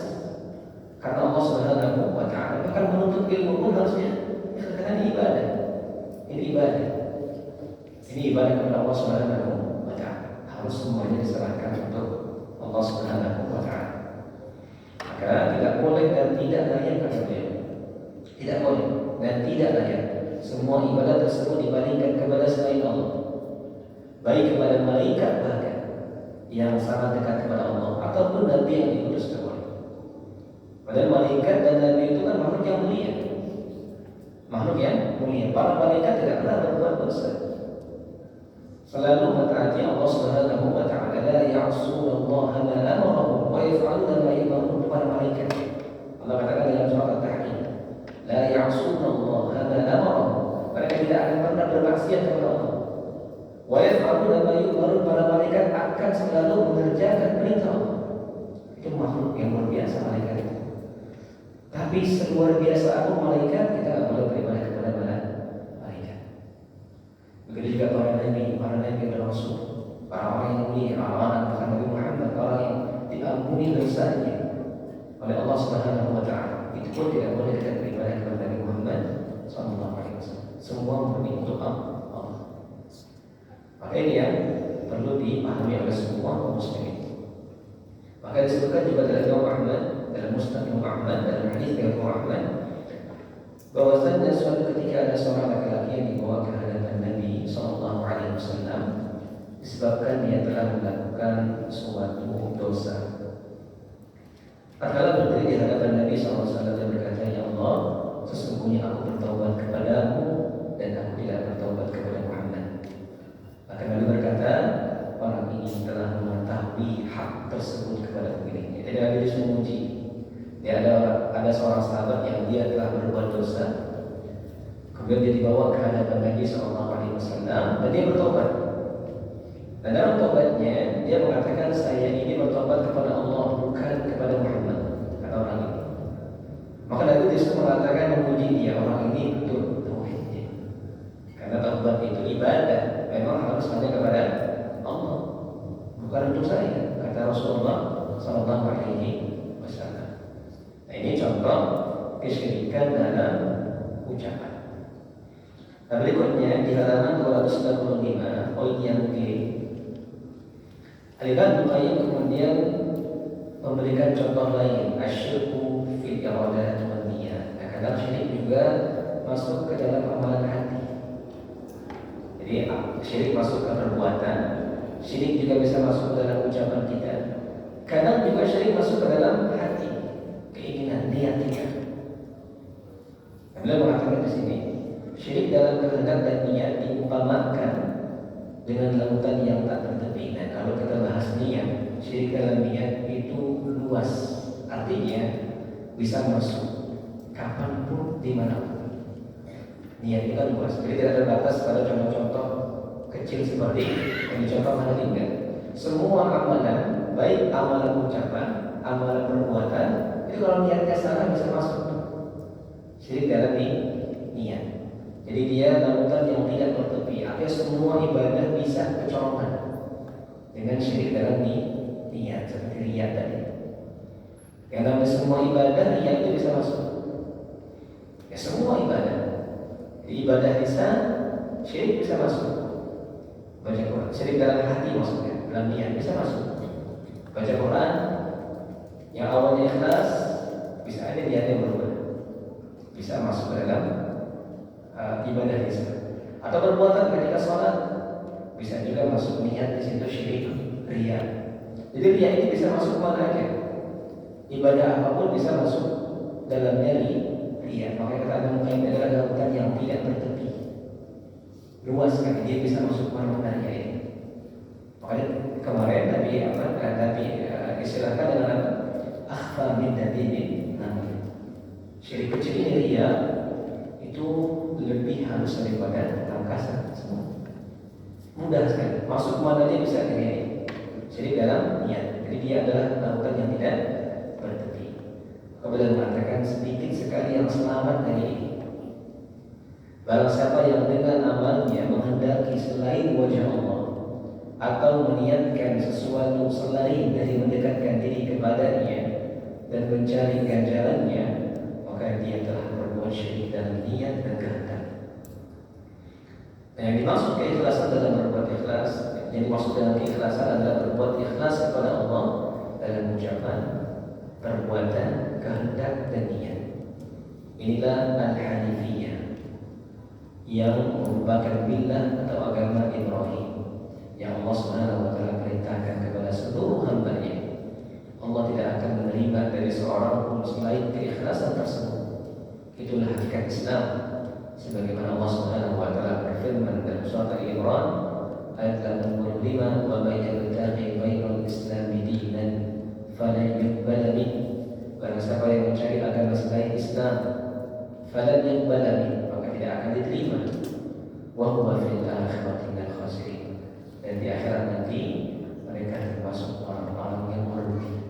Karena Allah Subhanahu wa ta'ala bahkan menuntut ilmu pun harusnya karena ini ibadah. Ini ibadah kepada Allah Subhanahu wa ta'ala. Harus semuanya diserahkan untuk Allah Subhanahu wa ta'ala. Maka tidak boleh dan tidak layak kata beliau. Tidak boleh dan tidak layak semua ibadah tersebut dibandingkan kepada selain Allah, baik kepada malaikat bahkan yang sangat dekat kepada Allah ataupun nabi yang diutus kepada Allah. Padahal malaikat dan nabi itu kan makhluk yang mulia. Para malaikat tidak pernah berbuat dosa, selalu mentaati Allah Subhanahu wa ta'ala. La ya'sunallaha ma amarahum wa yaf'aluna ma yu'marun. Para malaikat, Allah katakan dalam surah At-Tahrim, la ya'sunallaha ma amarahum, mereka tidak akan pernah bermaksiat kepada Allah. Wa yaf'aluna ma yu'marun, para malaikat akan selalu mengerjakan perintah Allah. Itu makhluk yang luar biasa malaikat itu. Tapi seluar biasa aku malaikat, kita tidak boleh beribadah kepada malaikat. Begitu juga para nabi dan rasul, para orang yang mulia, para bahkan Nabi Muhammad, orang yang diampuni dosanya oleh Allah Subhanahu wa ta'ala. Itu pun tidak boleh kita beribadah kepada Nabi Muhammad sallallahu alaihi wasallam. Semua murni untuk Allah. Maka ini yang perlu dipahami oleh semua muslimin. Maka disebutkan juga dalam Imam Ahmad, dalam Musnad Imam Ahmad, dalam hadis dari Imam Ahmad, bahwasanya suatu ketika ada seorang laki-laki yang dibawa ke hadapan Nabi sallallahu alaihi wasallam disebabkan dia telah melakukan suatu dosa. Tatkala berdiri di hadapan Nabi sallallahu alaihi wasallam dan berkata, "Ya Allah, sesungguhnya aku bertaubat kepadamu dan aku tidak bertaubat kepada Muhammad." Maka Nabi berkata, orang ini telah mengetahui hak tersebut kepada pemiliknya. Jadi Nabi memuji. Ya, ada seorang sahabat yang dia telah berbuat dosa, kemudian dia dibawa ke hadapan Nabi sallallahu alaihi wasallam dan dia bertobat. Dan dalam tobatnya dia mengatakan, saya ini bertobat kepada Allah bukan kepada Muhammad, kata orang ini. Maka Nabi disitu mengatakan, memuji dia, orang ini betul tauhidnya. Karena tobat itu ibadah, memang harus hanya kepada Allah, bukan untuk saya, kata Rasulullah sallallahu alaihi wasallam. Nah, ini contoh kesyirikan dalam ucapan. Nah, berikutnya di halaman 295 poin yang ke Al-Imam Al-Qayyim kemudian memberikan contoh lain, asyirku fil iradat wal niyat. Nah, karena syirik juga masuk ke dalam amalan hati. Jadi syirik masuk ke perbuatan, syirik juga bisa masuk ke dalam ucapan kita. Kadang juga syirik masuk ke dalam hati, keinginan, niat kita. Beliau mengatakan di sini, syirik dalam kehendak dan niat diumpamakan dengan lautan yang tak bertepi. Dan kalau kita bahas niat, syirik dalam niat itu luas, artinya bisa masuk kapanpun, dimanapun. Niat itu kan luas, jadi tidak terbatas pada contoh-contoh kecil seperti yang dicontohkan tadi, enggak. Semua amalan, baik amalan ucapan, amalan perbuatan, itu kalau niatnya salah bisa masuk. Syirik dalam niat. Jadi dia lautan yang tidak bertepi. Artinya semua ibadah bisa kecolongan dengan syirik dalam niat, seperti riya tadi. Yang namanya semua ibadah, riya itu bisa masuk. Ya semua ibadah. Jadi ibadah lisan, syirik bisa masuk. Baca Quran, syirik dalam hati maksudnya, dalam niat bisa masuk. Baca Quran yang awalnya ikhlas, bisa ada niatnya berubah, bisa masuk ke dalam ibadah lisan. Atau perbuatan ketika sholat, bisa juga masuk niat di situ syirik, riya. Jadi riya ini bisa masuk mana aja. Ibadah apapun bisa masuk dalamnya riya. Makanya kata Imam Qayyim adalah lautan yang tidak bertepi. Luas sekali, dia bisa masuk mana-mana ini. Makanya kemarin Nabi istilahkan dengan akhfa min dadinin namanya. Syirik kecil ini riya itu lebih halus daripada tangkasan semua. Mudah sekali, masuk mana aja bisa ini. Syirik dalam niat. Jadi dia adalah lautan yang tidak bertepi. Kemudian mengatakan sedikit sekali yang selamat dari ini. Barang siapa yang dengan amalnya menghendaki selain wajah Allah atau meniatkan sesuatu selain dari mendekatkan diri kepadanya dan mencari ganjarannya, maka dia telah berbuat syirik dalam niat dan kehendak. Nah, yang dimaksud keikhlasan dalam berbuat ikhlas, yang dimaksud dengan keikhlasan adalah berbuat ikhlas kepada Allah dalam ucapan, perbuatan, kehendak dan niat. Inilah al-hanifiyah yang merupakan millah atau agama Ibrahim yang Allah Subhanahu wa taala perintahkan kepada seluruh hamba-Nya. Allah tidak akan menerima dari seorang pun selain keikhlasan tersebut. Itulah hakikat Islam. Sebagaimana Allah Subhanahu wa taala berfirman dalam surat Al-Imran ayat 85, "Wa may yabtaghi ghairal islami dinan falan yuqbala minhu." Barang siapa yang mencari agama selain Islam, falan yuqbala minhu, tidak akan diterima. Wa huwa fil akhirati minal khasirin. Dan di akhirat nanti mereka termasuk orang-orang yang merugi.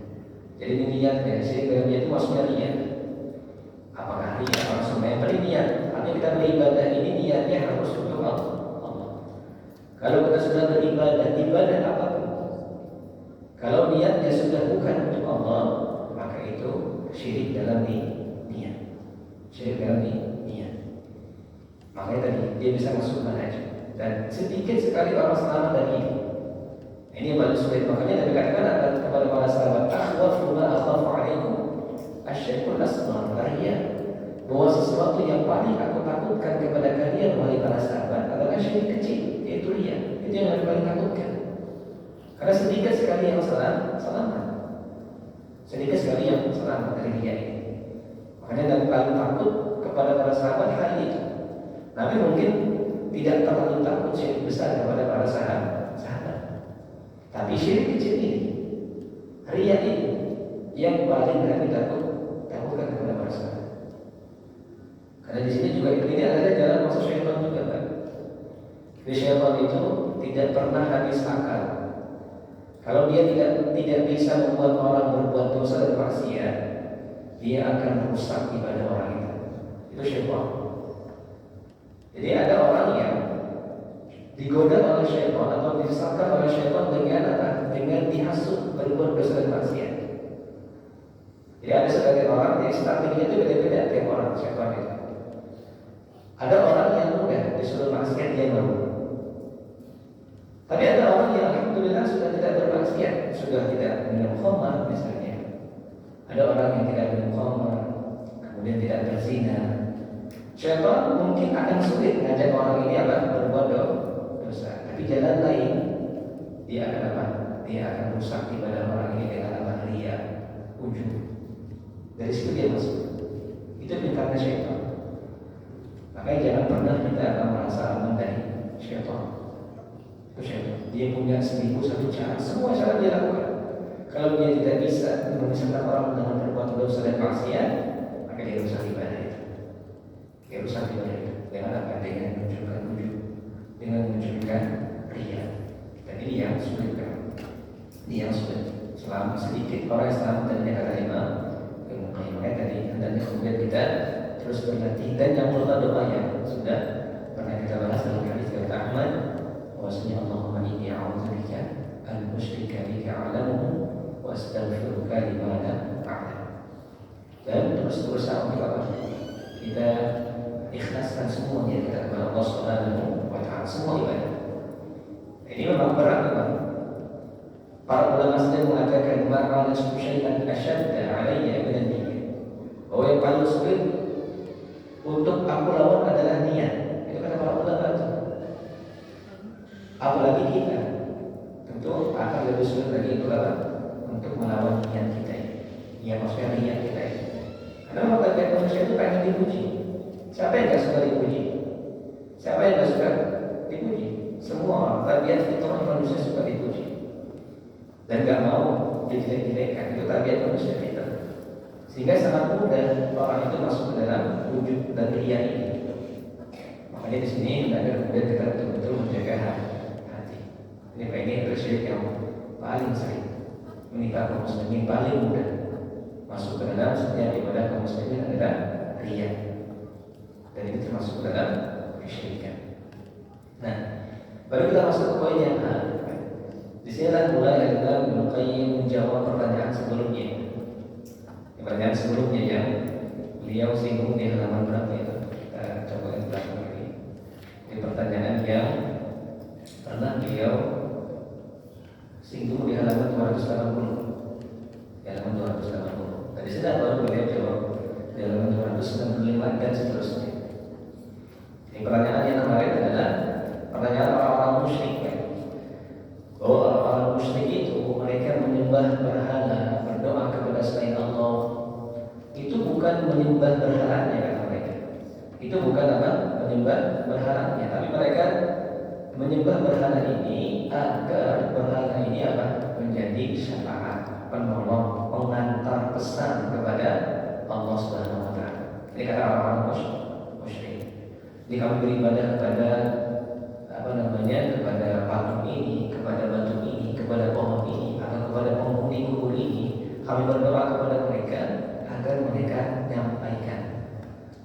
Jadi niat ya, sehingga niat itu maksudnya niat. Apakah niat langsung yang paling niat? Artinya kita beribadah ini niatnya harus untuk Allah. Kalau kita sudah beribadah, ibadah apapun, kalau niatnya sudah bukan untuk Allah, maka itu syirik dalam niat. Syirik dalam niat. Makanya tadi dia bisa masuk mana aja. Dan sedikit sekali orang selamat dari ini. Ini yang paling sulit. Makanya Nabi katakan kepada para sahabat, akhwafu ma akhafu alaikum asyirkul asghar, bahwa sesuatu yang paling aku takutkan kepada kalian wahai para sahabat adalah syirik kecil, yaitu riya. Itu yang aku paling takutkan. Karena sedikit sekali yang selamat. Sedikit sekali yang selamat dari riya ini. Makanya Nabi paling takut kepada para sahabat hal itu. Nabi mungkin tidak terlalu takut syirik besar kepada para sahabat. Tapi syirik kecil ini, riya ini, yang paling Nabi takutkan kepada para sahabat. Karena di sini juga ini adalah jalan masuk syaitan juga, kan? Jadi syaitan itu tidak pernah habis akal. Kalau dia tidak bisa membuat orang berbuat dosa dan maksiat, dia akan rusak ibadah orang itu. Itu syaitan. Jadi ada orang yang digoda oleh syaitan atau disesatkan oleh syaitan dengan apa? Dengan dihasut berbuat dosa dan maksiat. Jadi ada sebagian orang yang strateginya itu beda-beda tiap orang syaitan itu. Ada orang yang mudah disuruh maksiat dia mau. Tapi ada orang yang alhamdulillah sudah tidak bermaksiat, sudah tidak minum khamar misalnya. Ada orang yang tidak minum khamar, kemudian tidak berzina. Syaitan mungkin akan sulit mengajak orang ini berbuat dosa. Tapi jalan lain, dia akan Dia akan rusak ibadah orang ini dengan riya, ujub. Dari situ dia masuk. Itu perintahnya syaitan. Makanya jangan pernah kita akan merasa aman dari syaitan. Itu syaitan. Dia punya 1001 cara. Semua cara dia lakukan. Kalau dia tidak bisa memisahkan orang dengan berbuat dosa dan maksiat, maka dia rusak ibadah. Ya rusak ibadah itu. Dengan apa? Dengan menunjukkan wujud, dengan menunjukkan ria. Dan ini yang sulit kan? Ini yang sulit. Selama sedikit orang Islam tadinya kata Imam Ibnu Qayyim tadi, hendaknya kemudian kita terus berlatih. Dan yang pertama doa yang sudah pernah kita bahas dalam hadis dari Ahmad, bahwasanya Allahumma inni a'udzubika an usyrika bika a'lamu wa astaghfiruka lima la a'lam. Dan terus berusaha untuk apa? Kita ikhlaskan semuanya kita kepada Allah Subhanahu wa taala, semua ibadah. Ini memang berat memang. Para ulama sendiri mengatakan ma'ala syai'an asyadda 'alayya min an-niyyah. Bahwa yang paling sulit untuk aku lawan adalah niat. Itu kata para ulama itu. Apalagi kita, tentu akan lebih sulit lagi untuk apa? Untuk melawan niat kita ini. Ya maksudnya niat kita ini. Karena memang tabiat manusia itu pengen dipuji. Siapa yang gak suka dipuji? Siapa yang gak suka dipuji? Semua tabiat fitrah manusia suka dipuji. Dan gak mau dijelek-jelekkan. Itu tabiat manusia kita. Sehingga sangat mudah orang itu masuk ke dalam wujud dan ria ini. Makanya di sini ada kemudian kita betul-betul menjaga hati. Ini tersirik yang paling sering menimpa kaum muslimin, paling mudah masuk ke dalam setiap ibadah kaum muslimin adalah ria. Dan itu termasuk ke dalam kesyirikan. Nah, baru kita masuk ke poin yang A. Di sinilah mulai adalah Ibnu Qayyim menjawab pertanyaan sebelumnya. Pertanyaan sebelumnya yang beliau singgung di halaman berapa itu? Kita coba lihat belakang lagi. Ini pertanyaan yang pernah beliau singgung di halaman 280. Di halaman 280. Tadi sudah baru beliau jawab di halaman 295 dan seterusnya. Ini pertanyaan yang kemarin adalah pertanyaan orang-orang musyrik. Bahwa orang-orang musyrik itu mereka menyembah berhala, berdoa kepada selain Allah. Itu bukan menyembah berhalanya kata mereka. Itu bukan apa? Menyembah berhalanya, tapi mereka menyembah berhala ini agar berhala ini apa? Menjadi syafaat, penolong, pengantar pesan kepada Allah Subhanahu wa taala. Ini kata orang-orang musyrik. Jadi kami beribadah kepada kepada patung ini, kepada batu ini, kepada pohon ini, atau kepada penghuni kubur ini. Kami berdoa kepada mereka agar mereka menyampaikan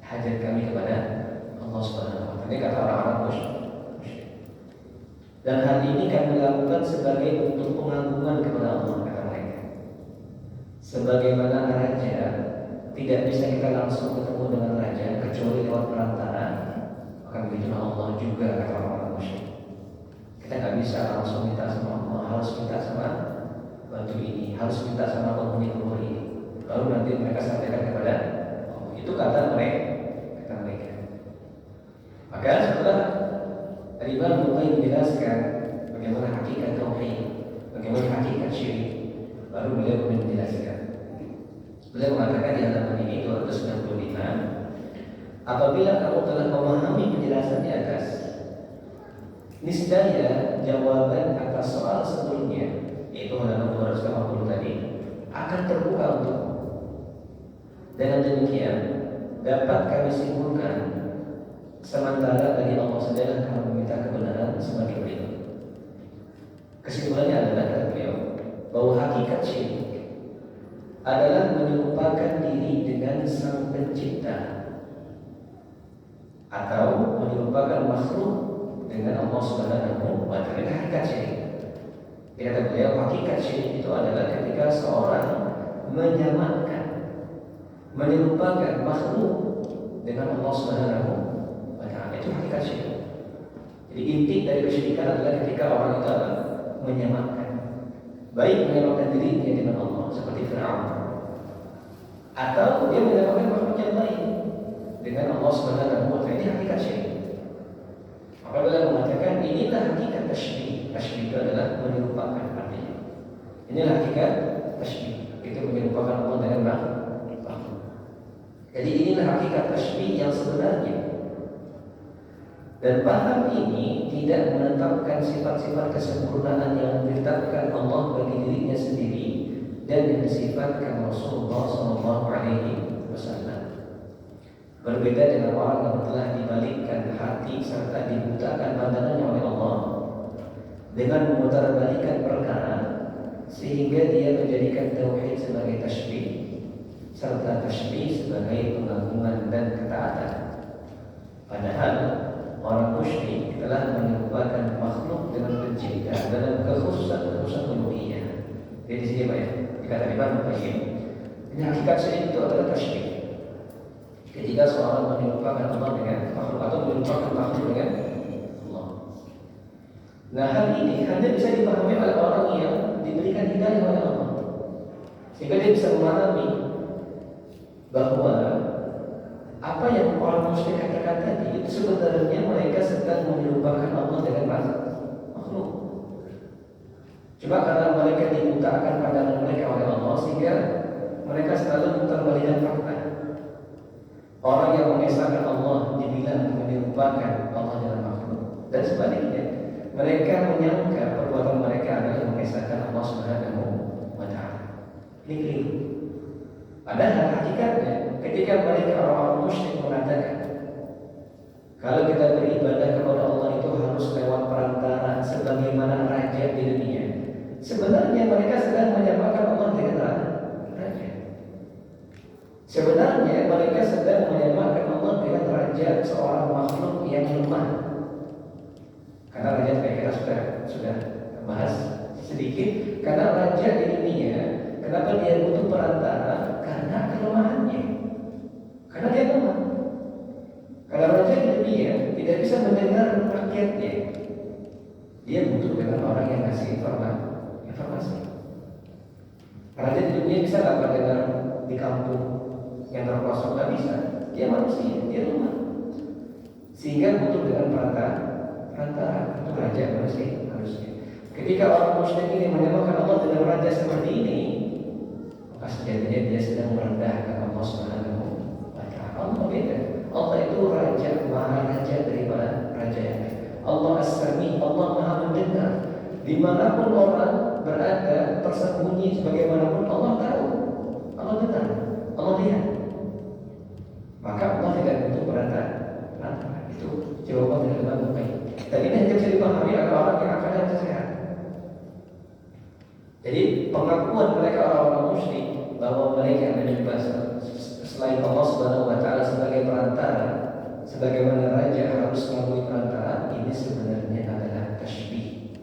hajat kami kepada Allah Subhanahu wa taala. Ini kata orang-orang musyrik. Dan hal ini kami lakukan sebagai bentuk pengagungan kepada Allah, kata mereka. Sebagaimana raja tidak bisa kita langsung ketemu dengan raja kecuali lewat perantara, maka begitulah Allah juga, kata orang-orang musyrik. Kita nggak bisa langsung minta sama Allah, harus minta sama batu ini, harus minta sama penghuni kubur ini. Lalu nanti mereka sampaikan kepada Allah. Itu kata mereka. Maka setelah Imam Ibnu Qayyim menjelaskan bagaimana hakikat tauhid, bagaimana hakikat syirik, baru beliau kemudian menjelaskan. Beliau mengatakan di halaman ini 295, apabila kamu telah memahami penjelasan di atas, niscaya jawaban atas soal sebelumnya, yaitu halaman 280 tadi, akan terbuka untukmu. Dengan demikian dapat kami simpulkan, sementara dari Allah saja kamu meminta kebenaran sebagai berikut. Kesimpulannya adalah kata beliau bahwa hakikat syirik adalah menyerupakan diri dengan Sang Pencipta atau menyerupakan makhluk dengan Allah Subhanahu wa taala. Hakikat syirik. Kata beliau, hakikat syirik itu adalah ketika seorang menyamakan, menyerupakan makhluk dengan Allah Subhanahu wa taala. Itu hakikat syirik. Jadi inti dari kesyirikan adalah ketika orang itu menyamakan, baik menyamakan dirinya dengan Allah seperti Fir'aun, atau dia menyamakan makhluk yang lain dengan Allah Subhanahu wa taala. Ini hakikat syirik. Maka beliau mengatakan inilah hakikat tasybih. Tasybih itu adalah menyerupakan artinya. Inilah hakikat tasybih. Itu menyerupakan Allah dengan makhluk. Jadi inilah hakikat tasybih yang sebenarnya. Dan paham ini tidak menetapkan sifat-sifat kesempurnaan yang ditetapkan Allah bagi dirinya sendiri dan yang disifatkan Rasulullah SAW. Berbeda dengan orang yang telah dibalikkan hati serta dibutakan pandangannya oleh Allah dengan memutarbalikkan perkara sehingga dia menjadikan tauhid sebagai tasbih serta tasbih sebagai pengagungan dan ketaatan. Padahal orang musyrik telah menyerupakan makhluk dengan pencipta dalam kekhususan uluhiyah. Jadi di sini Pak ya, dikata Imam Qayyim, ini hakikat syirik itu adalah tasbih. Ketika seorang menyerupakan Allah dengan makhluk atau menyerupakan makhluk dengan Allah. Nah, hal ini hanya bisa dipahami oleh orang yang diberikan hidayah oleh Allah, sehingga dia bisa memahami bahwa apa yang orang musyrik katakan tadi itu sebenarnya mereka sedang menyerupakan Allah dengan makhluk. Cuma karena mereka dibutakan pandangan mereka oleh Allah sehingga mereka selalu memutarbalikkan fakta. Orang yang mengesahkan Allah dibilang menyerupakan Allah dengan makhluk, dan sebaliknya mereka menyangka perbuatan mereka adalah mengesahkan Allah Subhanahu wa Ta'ala. Ini keliru. Padahal hakikatnya ketika mereka orang musyrik mengatakan kalau kita beribadah kepada Allah itu harus lewat perantara sebagaimana raja di dunia, sebenarnya mereka sedang menyamakan Allah dengan raja. Sebenarnya mereka sedang menyamakan Allah dengan raja, seorang makhluk yang lemah. Karena raja kita sudah bahas sedikit. Karena raja di dunia, kenapa dia butuh perantara? Karena kelemahannya. Karena dia lemah. Karena raja di dunia tidak bisa mendengar rakyatnya. Dia butuh dengan orang yang ngasih informasi. Raja di dunia bisa nggak mendengar di kampung yang terkosong? Nggak bisa. Dia manusia, dia lemah. Sehingga butuh dengan perantara itu raja manusia. Ketika orang musyrik ini menyamakan Allah dengan raja seperti ini, maka sejatinya dia sedang merendahkan Allah Subhanahu wa Ta'ala. Allah beda. Allah itu raja, maha raja daripada raja yang lain. Allah As-Sami, Allah maha mendengar. Dimanapun orang berada tersembunyi sebagaimanapun Allah tahu, Allah dengar, Allah lihat. Maka Allah tidak butuh perantara. Itu jawaban dari Imam Qayyim. Dan ini hanya bisa dipahami oleh orang yang akalnya sehat. Jadi pengakuan mereka orang-orang musyrik bahwa mereka menyembah selain Allah Subhanahu wa Ta'ala sebagai perantara, sebagaimana raja harus melalui perantara, ini sebenarnya adalah tasbih.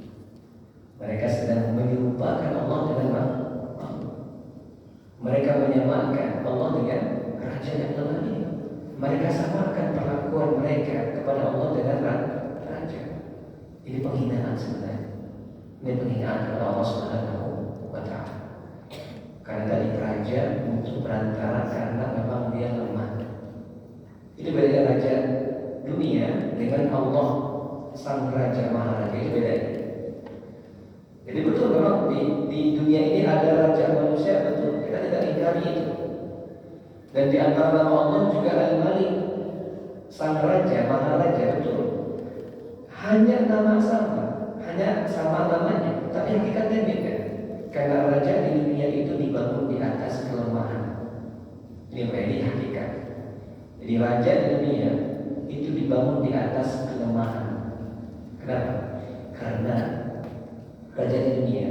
Mereka sedang menyerupakan Allah dengan makhluk. Mereka menyamakan Allah dengan raja yang lemah ini. Mereka samakan perlakuan mereka kepada Allah dengan raja. Ini penghinaan sebenarnya. Ini penghinaan kepada Allah Subhanahu wa Ta'ala. Karena tadi raja butuh perantara karena memang dia lemah. Itu beda raja dunia dengan Allah sang raja maharaja, itu beda. Jadi betul memang di dunia ini ada raja manusia, betul. Kita tidak ingkari itu. Dan di antara nama Allah juga Al-Malik, sang raja maharaja, betul. Hanya nama sama, hanya sama namanya, tapi hakikatnya beda. Karena raja di dunia itu dibangun di atas kelemahan. Ini menjadi hakikat. Jadi raja di dunia itu dibangun di atas kelemahan. Kenapa? Karena raja di dunia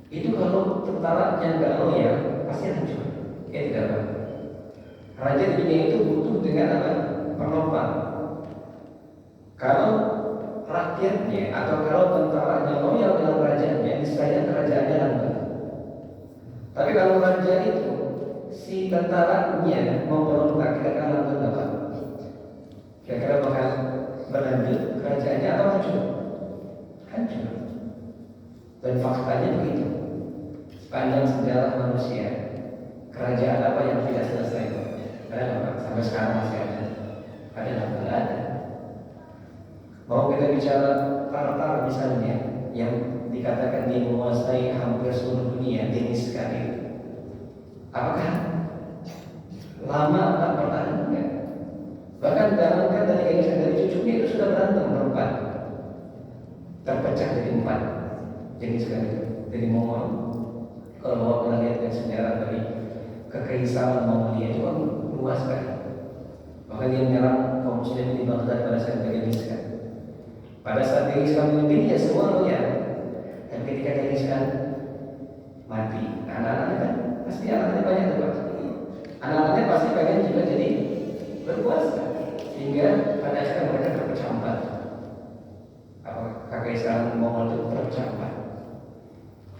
itu kalau tentaranya nggak loyal pasti hancur. Ya tidak apa. Raja di dunia itu butuh dengan apa? Penopang. Kalau rakyatnya atau kalau tentaranya loyal dengan rajanya, niscaya kerajaannya langgeng. Tapi kalau raja itu si tentaranya memberontak, kira-kira langgeng apa? Kira-kira bakal berlanjut kerajaannya atau hancur? Hancur. Dan faktanya begitu. Sepanjang sejarah manusia, kerajaan apa yang tidak selesai? Ada sampai sekarang masih ada. Ada. Mau kita bicara Tartar misalnya, yang dikatakan dia menguasai hampir seluruh dunia, jenis sekali. Apakah lama tak bertahan? Enggak. Bahkan jangankan dari cucunya itu sudah berantem berempat, terpecah jadi 4 jenis sekali. Dari Mongol, kalau mau pernah lihat sejarah dari kekaisaran Mongolia itu kan luas sekali. Bahkan dia menyerang kaum muslimin di Baghdad pada saat diriskan. Pada saat diriskan memimpin ya semua loyal. Dan ketika diriskan mati. Nah, anak-anaknya kan pasti anaknya banyak tuh Pak. Anak-anaknya pasti pengen juga jadi berkuasa. Sehingga pada akhirnya mereka terpecah empat. Kekaisaran Mongol itu terpecah empat.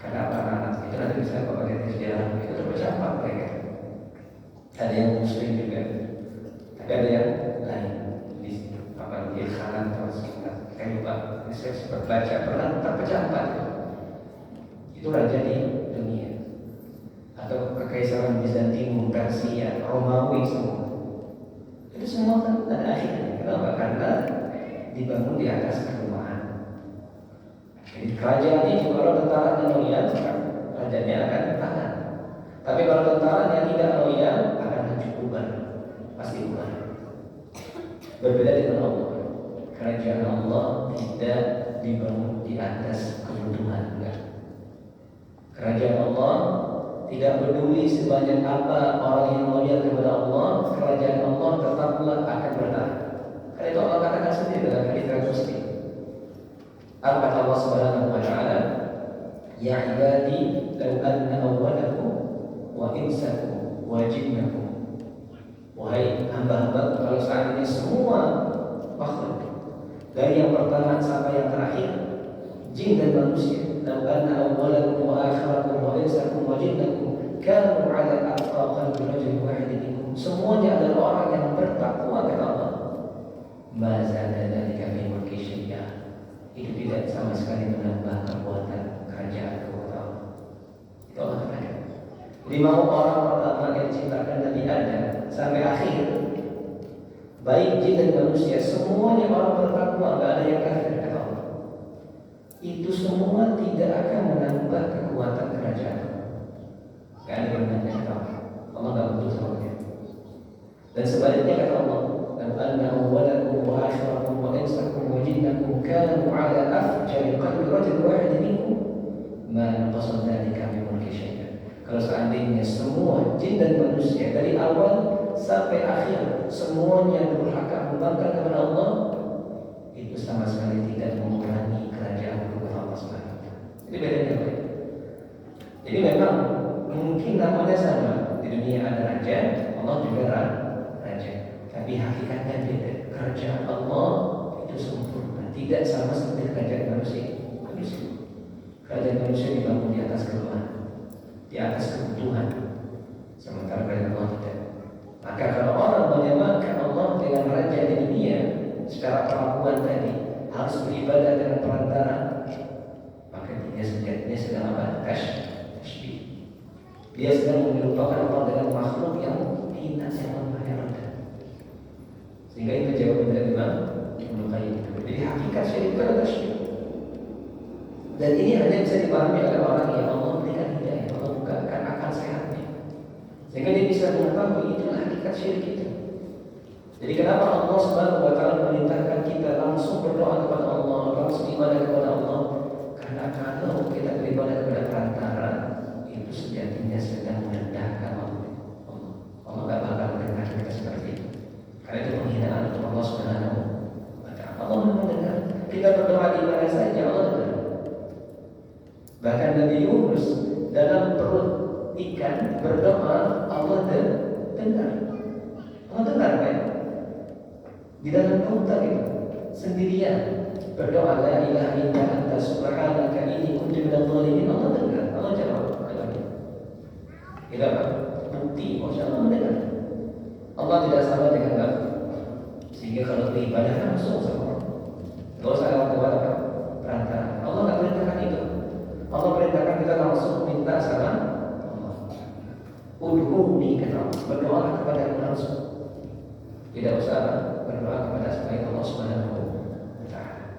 Karena apa anak-anak itu nanti bisa Bapak lihat di sejarah itu terpecah empat mereka. Ada yang muslim juga, tapi ada yang lain di apa di kanan terus kita lupa. Saya sempat baca pernah terpecah empat. Itu raja di dunia atau kekaisaran Bizantium, Persia, Romawi semua. Itu semua kan ada akhirnya. Kenapa? Karena dibangun di atas kelemahan. Jadi kerajaan ini kalau tentara loyal, rajanya akan tahan. Tapi kalau tentara yang tidak loyal akan hancur bubar, pasti bubar. Berbeda dengan Allah. Kerajaan Allah tidak dibangun di atas kebutuhan. Kerajaan Allah tidak peduli sebanyak apa orang yang loyal kepada Allah, kerajaan Allah tetaplah akan bertahan. Karena itu Allah katakan sendiri dalam hadits Qudsi. Apa kata Allah Subhanahu wa taala? Ya ibadi law anna awwalakum wa insakum wa jinnakum. Wahai hamba-hamba, kalau seandainya semua makhluk dari yang pertama sampai yang terakhir, jin dan manusia, law anna awwalakum wa akhirakum wa insakum wa jinnakum kanu ala atqa qalbi rajulin wahidin minkum, semuanya adalah orang yang bertakwa kepada Allah, ma zada dzalika fi mulki syai'a, itu tidak sama sekali menambah kekuatan kerajaan kepada Allah. Itu Allah katakan. Jadi mau orang pertama yang diciptakan Nabi Adam sampai akhir, baik jin dan manusia, semuanya orang bertakwa, tidak ada yang kafir kata Allah. Itu semua tidak akan menambah kekuatan kerajaan. Tidak ada gunanya kata Allah. Allah tidak butuh sama dia. Dan sebaliknya kata Allah, anna awwalakum wa akhirakum wa insakum wa jinnakum kanu ala afjari qalbi rajul wahid minkum ma naqasa dzalika min mulki syai'an. Kalau seandainya semua jin dan manusia dari awal sampai akhir semuanya durhaka membangkang kepada Allah, itu sama sekali tidak mengurangi kerajaan kepada Allah Subhanahu wa taala. Jadi bedanya apa? Jadi memang mungkin namanya sama, di dunia ada raja, Allah juga raja. Tapi hakikatnya beda. Kerajaan Allah itu sempurna, tidak sama seperti kerajaan manusia. Kerajaan manusia dibangun di atas kelemahan, di atas kebutuhan, sementara kerajaan Allah tidak. Maka kalau orang menyamakan Allah dengan raja di dunia secara perlakuan tadi, harus beribadah dengan perantara, maka dia sejatinya sedang apa? Tashbih. Dia sedang menyerupakan Allah dengan makhluk yang hina, yang lemah, yang rendah. Sehingga itu jawaban dari Imam Ibnu Qayyim. Jadi hakikat syirik itu adalah syirik. Dan ini hanya bisa dipahami oleh orang yang Allah berikan hidayah, Allah bukakan akal sehatnya, sehingga dia bisa mengetahui itulah hakikat syirik itu. Jadi kenapa Allah Subhanahu wa taala memerintahkan kita langsung berdoa kepada Allah, langsung ibadah kepada Allah? Karena kalau kita beribadah kepada perantara, itu sejatinya sedang merendahkan Allah. Allah tidak bakal merendahkan kita seperti itu. Karena itu penghinaan untuk Allah Subhanahu wa taala. Allah mendengar. Kita berdoa di mana saja Allah dengar. Bahkan Nabi Yunus dalam perut ikan berdoa, Allah dengar. Allah dengar kan? Di dalam lautan itu sendirian berdoa, la ilaha illa anta subhanaka inni kuntu minadh dhalimin, Allah dengar. Allah jawab. Tidak bukti bahwa Allah mendengar. Allah tidak sama dengan kamu, sehingga kalau beribadah langsung sama Allah, tidak usah lewat perantara. Allah tidak perintahkan itu. Allah perintahkan kita langsung minta sama Allah. Udhuni kata Allah, berdoa kepada Allah langsung. Tidak usah berdoa kepada selain Allah Subhanahu wa taala.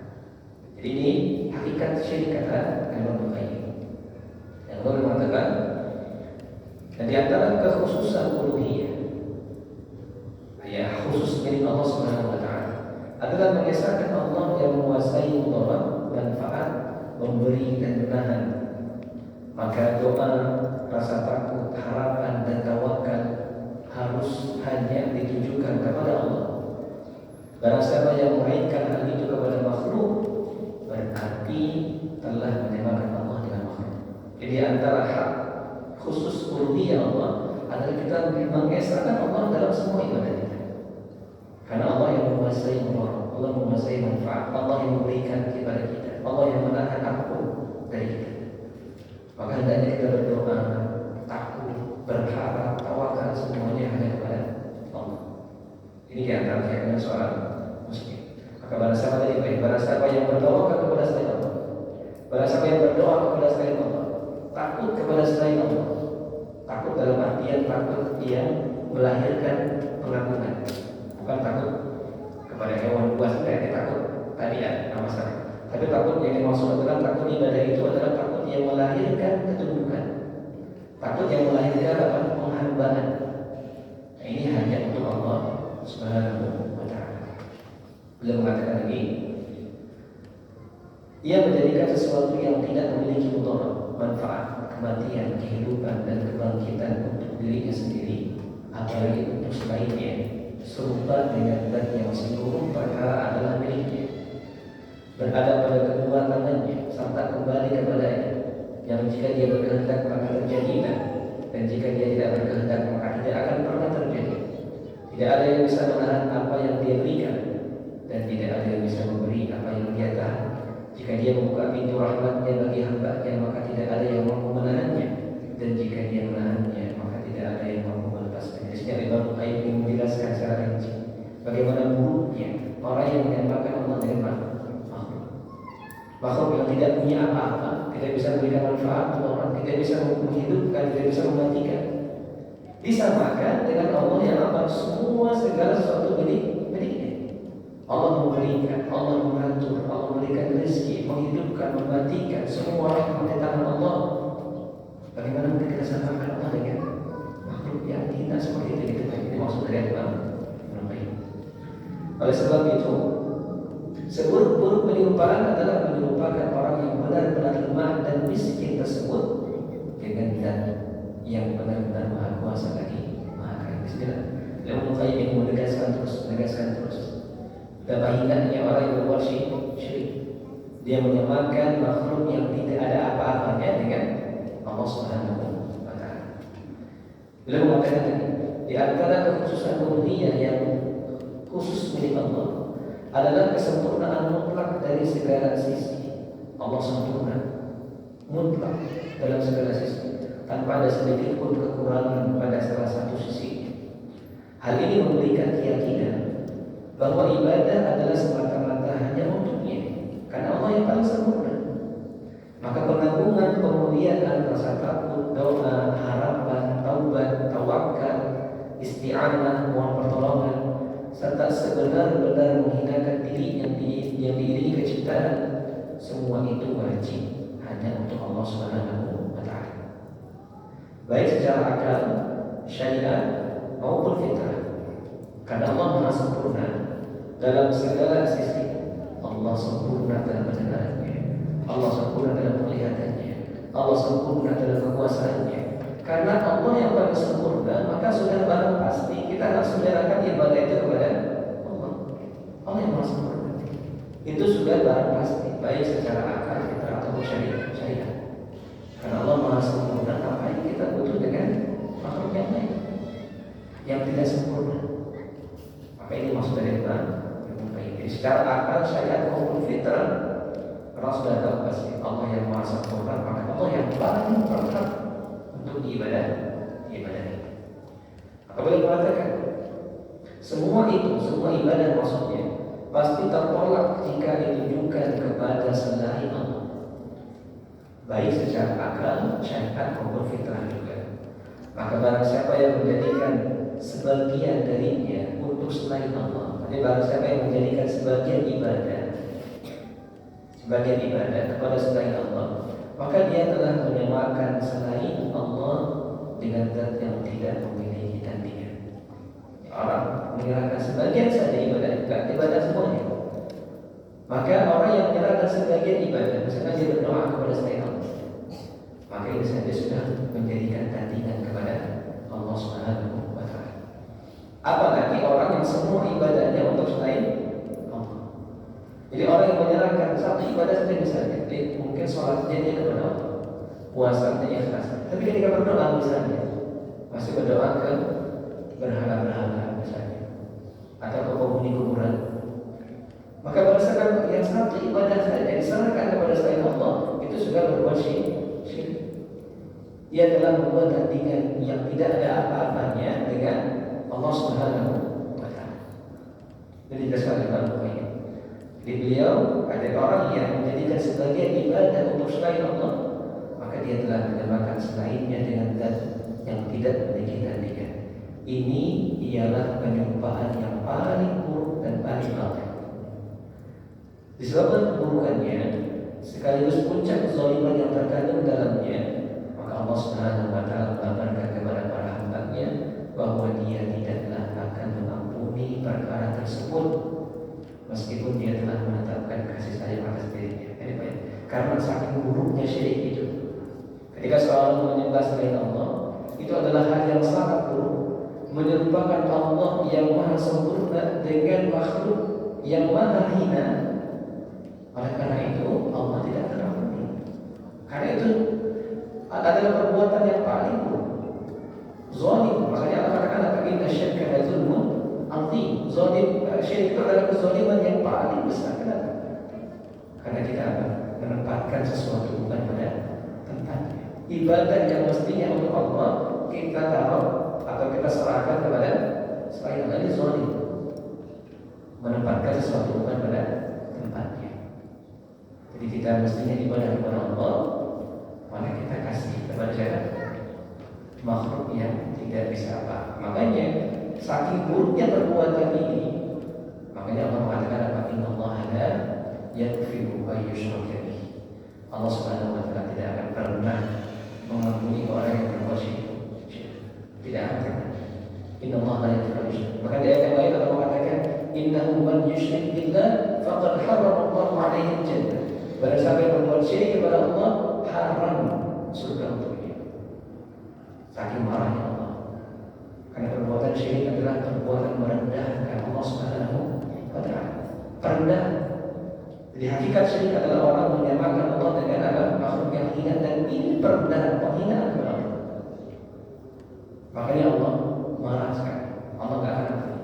Jadi ini hakikat syirik kata Imam Qayyim. Yang Allah mengatakan, dan di antara kekhususan uluhiyah, ya khusus milik Allah Subhanahu wa taala, adalah mengesahkan Allah yang menguasai mudarat, manfaat, memberi dan menahan. Maka doa, rasa takut, harapan dan tawakal harus hanya ditujukan kepada Allah. Barang siapa yang mengaitkan hal itu kepada makhluk, berarti telah menyamakan Allah dengan makhluk. Jadi antara hak khusus uluhiyah Allah adalah kita mengesahkan Allah dalam semua ibadah kita. Karena Allah yang menguasai mudarat, Allah menguasai manfaat, Allah yang memberikan kepada kita, Allah yang menahan apapun dari kita. Maka hendaknya kita berdoa, takut, berharap, tawakal semuanya hanya kepada Allah. Ini di antara keyakinan seorang muslim. Maka barang siapa tadi baik, barang siapa yang berdoa kepada selain Allah, barang siapa yang berdoa kepada selain Allah, takut kepada selain Allah, takut dalam artian takut yang melahirkan pengagungan, bukan takut kepada hewan buas, tidak takut tadi ya nama saya. Tapi takut yang dimaksud adalah takut ibadah itu adalah takut yang melahirkan ketundukan, takut yang melahirkan apa? Penghambaan. Nah, ini hanya untuk Allah Subhanahu wa ta'ala. Beliau mengatakan lagi, ia menjadikan sesuatu yang tidak memiliki mudarat, manfaat, kematian, kehidupan dan kebangkitan untuk dirinya sendiri, apalagi untuk selainnya, serupa dengan zat yang seluruh perkara adalah miliknya, berada pada kedua tangannya serta kembali kepadanya, yang jika dia berkehendak maka terjadilah, dan jika dia tidak berkehendak maka tidak akan pernah terjadi. Tidak ada yang bisa menahan apa yang dia berikan, dan tidak ada yang bisa memberi apa yang dia tahan. Jika dia membuka pintu rahmatnya bagi hamba-Nya, maka tidak ada yang mampu menahannya, dan jika dia menahannya maka tidak ada yang mampu melepaskannya. Di sini Imam Qayyim menjelaskan secara rinci bagaimana buruknya orang yang menyamakan Allah dengan makhluk yang tidak punya apa-apa, tidak bisa memberikan manfaat untuk orang, tidak bisa menghidupkan, tidak bisa mematikan, disamakan dengan Allah yang apa? Semua segala sesuatu miliknya. Allah memberikan, Allah mengatur, Allah memberikan rezeki, menghidupkan, mematikan, semua rahmat di tangan Allah. Bagaimana mungkin kita samakan Allah dengan makhluk yang hina seperti itu? Itu maksud dari Imam Qayyim. Oleh sebab itu, seburuk-buruk penyumpahan adalah menyerupakan orang yang benar-benar lemah dan miskin tersebut dengan zat yang benar-benar maha kuasa lagi maha kaya. Bismillah. Imam Qayyim ini menegaskan terus betapa hinanya orang yang berbuat syirik. Dia menyamakan makhluk yang tidak ada apa-apanya dengan Allah Subhanahu wa ta'ala. Beliau mengatakan tadi, di antara kekhususan uluhiyah yang khusus milik Allah adalah kesempurnaan mutlak dari segala sisi. Allah sempurna mutlak dalam segala sisi, tanpa ada sedikit pun kekurangan pada salah satu sisi. Hal ini memberikan keyakinan bahwa ibadah adalah semata-mata hanya untuknya, karena Allah yang paling sempurna. Maka pengagungan, pemuliaan, rasa takut, doa, harapan, taubat, tawakal, isti'anah, mohon pertolongan, serta sebenar-benar menghinakan diri yang diiringi kecintaan, semua itu wajib hanya untuk Allah Subhanahu wa ta'ala, baik secara akal, syariat maupun fitrah. Karena Allah Maha sempurna dalam segala sisi. Allah sempurna dalam pendengarannya, Allah sempurna dalam penglihatannya, Allah sempurna dalam kekuasaannya. Karena Allah yang paling sempurna, maka sudah barang pasti kita harus menyerahkan ibadah itu kepada Allah. Allah yang Maha sempurna, itu sudah barang pasti, baik secara akal, fitrah atau syariat. Karena Allah Maha sempurna, ngapain kita butuh dengan makhluk yang lain yang tidak sempurna? Maka ini maksud dari Imam Qayyim. Secara akal, syariat maupun fitrah, orang sudah tahu pasti Allah yang Maha sempurna, maka Allah yang paling berhak untuk ibadah. Maka boleh mengatakan semua ibadah maksudnya pasti tertolak jika ditujukan kepada selain Allah, baik secara akal, syariat maupun fitrah juga. Maka barang siapa yang menjadikan sebagian darinya untuk selain Allah, jadi barang siapa yang menjadikan sebagian ibadah kepada selain Allah, maka dia telah menyamakan selain Allah dengan zat yang tidak memiliki tandingan. Orang menyerahkan sebagian saja ibadah, tidak ibadah semuanya. Maka orang yang menyerahkan sebagian ibadah, misalnya dia berdoa kepada selain Allah, maka ini saja sudah menjadikan tandingan kepada Allah Subhanahu wa ta'ala. Apalagi orang yang semua ibadahnya untuk selain Jadi orang yang menyerahkan satu ibadah saja misalnya, mungkin sholatnya dia kepada Allah, puasanya ikhlas. Tapi ketika berdoa misalnya, masih berdoa ke berhala-berhala misalnya, atau ke penghuni kuburan, maka berdasarkan yang satu ibadah saja diserahkan kepada selain Allah, itu sudah berbuat syirik. Dia telah membuat tandingan yang tidak ada apa-apanya dengan Allah Subhanahu wa Ta'ala. Jadi dijelaskan dalam buku ini. Jadi beliau ada orang yang menjadikan sebagai ibadah untuk selain Allah, maka dia telah menyamakan selainnya dengan zat yang tidak memiliki tandingan. Ini ialah penyumpahan yang paling buruk dan paling batil. Disebabkan keburukannya sekaligus puncak kezaliman yang terkandung dalamnya, maka Allah Subhanahu wa Ta'ala mengabarkan kepada para hamba-Nya bahwa Dia tidaklah akan mengampuni perkara tersebut meskipun Dia telah menetapkan kasih sayang atas dirinya. Karena saking buruknya syirik itu, ketika seorang menyembah selain Allah, itu adalah hal yang sangat buruk. Menyerupakan Allah yang maha sempurna dengan makhluk yang maha hina. Oleh karena itu Allah tidak terampuni. Karena itu adalah perbuatan yang paling buruk, zalim. Makanya Allah katakan apa? Inna syirka la zulmun azim. Zalim, syirik itu adalah kezaliman yang paling besar. Kenapa? Karena kita menempatkan sesuatu bukan pada tempatnya. Ibadah yang mestinya untuk Allah kita taruh atau kita serahkan kepada selain Allah, ini zalim. Menempatkan sesuatu bukan pada tempatnya. Jadi kita mestinya ibadah kepada Allah, mana kita kasih kepada makhluk yang tidak bisa apa. Makanya saking buruknya perbuatan ini, makanya Allah mengatakan apa? Inna Allah la yaghfiru an yushraka bihi. Allah Subhanahu wa Ta'ala tidak akan pernah mengampuni orang yang berbuat syirik. Tidak akan pernah. Inna Allah la yaghfiru an yushraka. Maka di ayat yang lain Allah mengatakan innahu man yusyrik billah faqad harrama Allahu 'alaihi al-jannah. Barang siapa yang berbuat syirik kepada Allah, haram surga untuknya. Saking marahnya Allah. Karena perbuatan syirik adalah perbuatan merendahkan Allah Subhanahu wa Ta'ala. Rendah. Jadi hakikat syirik adalah orang menyamakan Allah dengan makhluk yang hina, dan ini perendahan, penghinaan kepada Allah. Makanya Allah marah sekali. Allah tidak akan ampuni.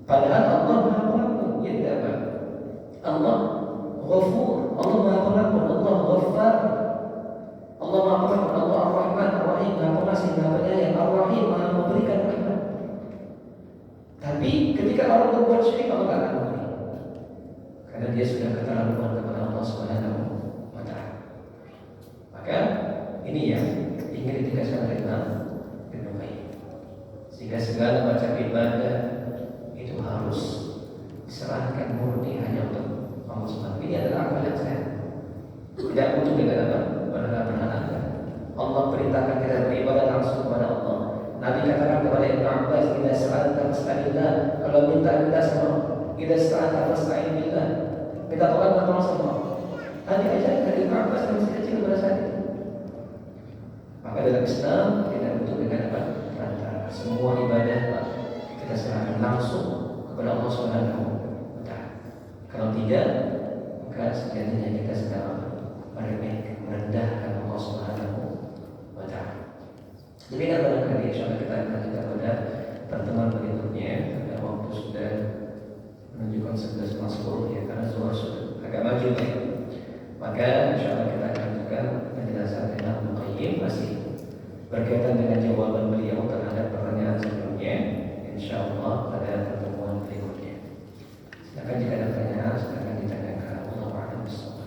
Padahal Allah Maha Pengampun. Ya tidak apa? Allah Ghafur, Allah Maha Pengampun, Allah Ghaffar, Allah Maha Pengampun, Allah Ar-Rahman, Ar-Rahim, Maha Pengasih, Maha Penyayang, Ar-Rahim, Maha memberikan rahmat. Tapi ketika orang berbuat syirik, Allah tidak akan ampuni, karena dia sudah keterlaluan kepada Allah Subhanahu wa Ta'ala. Maka ini yang ingin ditegaskan oleh Imam Ibnu Qayyim. Sehingga segala macam ibadah itu harus diserahkan murni hanya untuk Allah Subhanahu. Ini adalah akal yang sehat. Tidak butuh dengan apa? Berhala-berhala. Allah perintahkan kita beribadah langsung kepada Allah. Nabi katakan kepada Ibnu Abbas, "Idza sa'alta fas'alillah." Kalau minta sama, "Idza sa'alta fas'al billah." Minta tolong sama Allah. Tadi ajarkan Ibnu Abbas yang masih kecil pada saat itu. Maka dalam Islam tidak butuh dengan apa? Perantara. Semua ibadah kita serahkan langsung kepada Allah Subhanahu wa Ta'ala. Kalau tidak, maka sejatinya kita sedang merendahkan Allah Subhanahu wa Ta'ala. Demikian barangkali insyaallah kita akan lanjutkan pada pertemuan berikutnya. Karena waktu sudah menunjukkan 11.10 ya, karena zuhur sudah agak maju ya. Maka insyaallah kita akan lanjutkan penjelasan Imam Ibnu Qayyim masih berkaitan dengan jawaban beliau terhadap pertanyaan sebelumnya. Insyaallah pada pertemuan berikutnya. Silakan jika ada pertanyaan, silakan ditanyakan. Wallahu a'lam bishawab.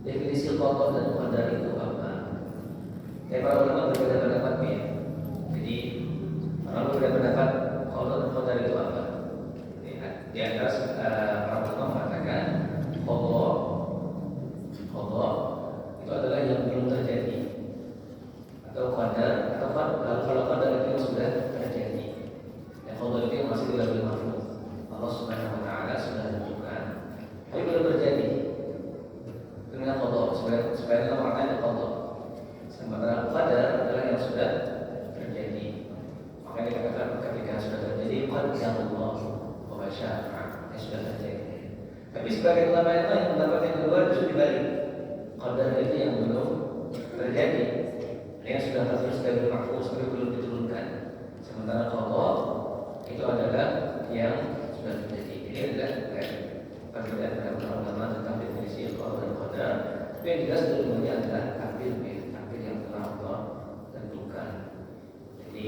Definisi qada dan qadar itu apa? Para ulama berbeda pendapat ya. Jadi orang berbeda pendapat qada dan qadar itu apa? Di atas para ulama mengatakan qada itu adalah yang belum terjadi, atau qadar atau kalau qadar itu yang sudah terjadi. Yang qada itu yang masih di lauhul mahfuz. Allah Subhanahu wa taala sudah tentukan, tapi belum terjadi. Dengan qada supaya kita maknanya qada. Sementara qadar adalah yang sudah terjadi. Makanya dikatakan ketika sudah terjadi qadarullah wa masya'a, yang sudah terjadi. Tapi sebagai ulama yang pendapat yang kedua justru dibalik. Qadar itu yang belum terjadi, yang sudah tertulis dari mahfuz tapi belum diturunkan. Sementara qada itu adalah yang sudah terjadi. Ini adalah perbedaan para ulama tentang definisi qada dan qadar. Tapi yang jelas sebenarnya adalah takdir yang telah Allah tentukan. Jadi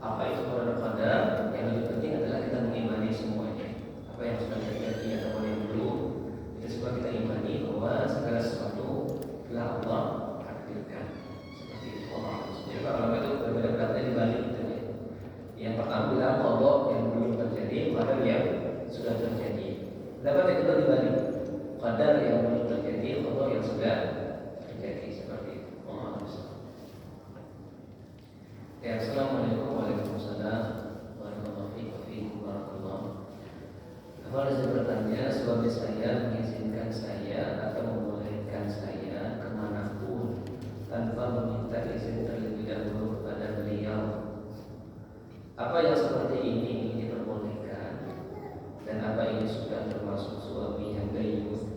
apa itu qada dan qadar? Yang lebih penting adalah kita mengimani semuanya. Apa yang sudah terjadi atau yang belum, itu semua kita imani bahwa segala sesuatu telah Allah takdirkan. Seperti itu Allah. Jadi para ulama itu berbeda pendapatnya di balik itu ya. Yang pertama bilang qada yang belum terjadi, qadar yang sudah terjadi. Pendapat yang kedua dibalik, qadar yang belum terjadi, qada yang sudah terjadi. Seperti itu. Ya, assalamualaikum warahmatullahi wabarakatuh. Kalau saya bertanya, suami saya mengizinkan saya atau membolehkan saya kemanapun tanpa meminta izin terlebih dahulu kepada beliau. Apa yang seperti ini diperbolehkan? Dan apa ini sudah termasuk suami yang gayus?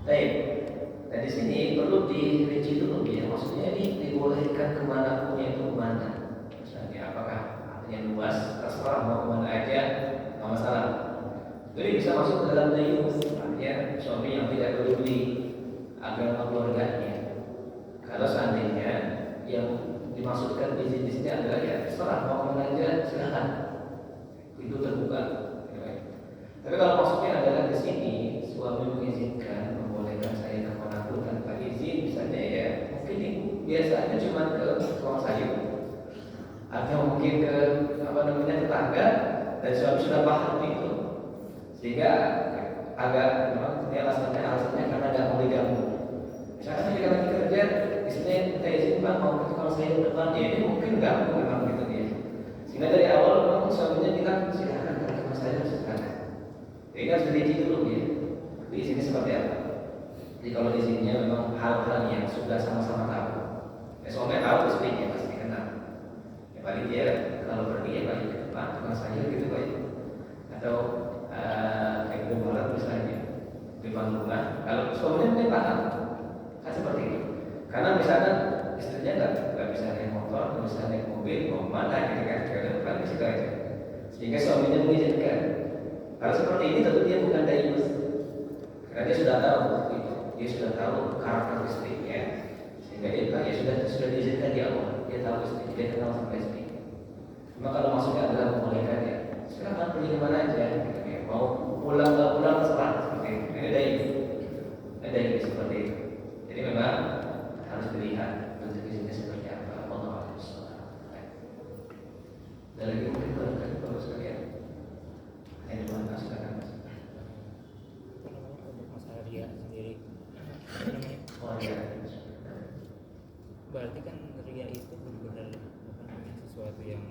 Baik. Dan di sini perlu dirinci dulu ya. Maksudnya ini dibolehkan kemanapun, itu kemana? Misalnya apakah artinya luas, terserah mau kemana aja, nggak masalah. Jadi bisa masuk ke dalam dayus, artinya suami yang tidak peduli agama keluarganya. Kalau seandainya yang dimaksudkan izin di sini adalah ya terserah mau kemana aja, silakan. Itu terbuka. Tapi kalau maksudnya adalah di sini suami mengizinkan, membolehkan saya kemanapun tanpa izin, misalnya ya mungkin biasanya cuma ke tukang sayur atau mungkin ke tetangga, dan suami sudah paham itu, sehingga agak memang ini alasannya karena nggak mau diganggu. Misalnya ketika lagi kerja, istrinya minta izin Pak mau ke tukang sayur depan, ya ini mungkin ganggu memang gitu dia. Sehingga dari awal memang suaminya bilang silakan ke tukang sayur silakan. Jadi kan sudah diizin dulu ya. Di sini seperti apa? Jadi kalau izinnya memang hal-hal yang sudah sama-sama tahu. Suami tahu istrinya pasti kenal. Ya paling dia kalau pergi ya paling ke depan tukang sayur gitu Pak. Atau kayak di barat misalnya di depan rumah. Kalau suaminya mungkin paham, kan seperti itu. Karena misalnya istrinya nggak bisa naik motor, nggak bisa naik mobil, mau mana gitu kan? Kan di situ aja. Sehingga suaminya mengizinkan. Kalau seperti ini tentu dia bukan dayus, karena dia sudah tahu itu, dia sudah tahu karakter istrinya, sehingga dia bilang ya sudah diizinkan di awal, dia tahu istri, dia kenal sama istri. Cuma kalau maksudnya adalah membolehkan ya, silakan pergi kemana aja, gitu ya. Mau pulang nggak pulang terserah, seperti itu. Ada yang seperti itu. Jadi memang harus dilihat bentuk izinnya seperti apa. Allah Subhanahu. Dan lagi mungkin kalau sekalian. Untuk masalah dia sendiri, berarti kan ria itu benar-benar sesuatu yang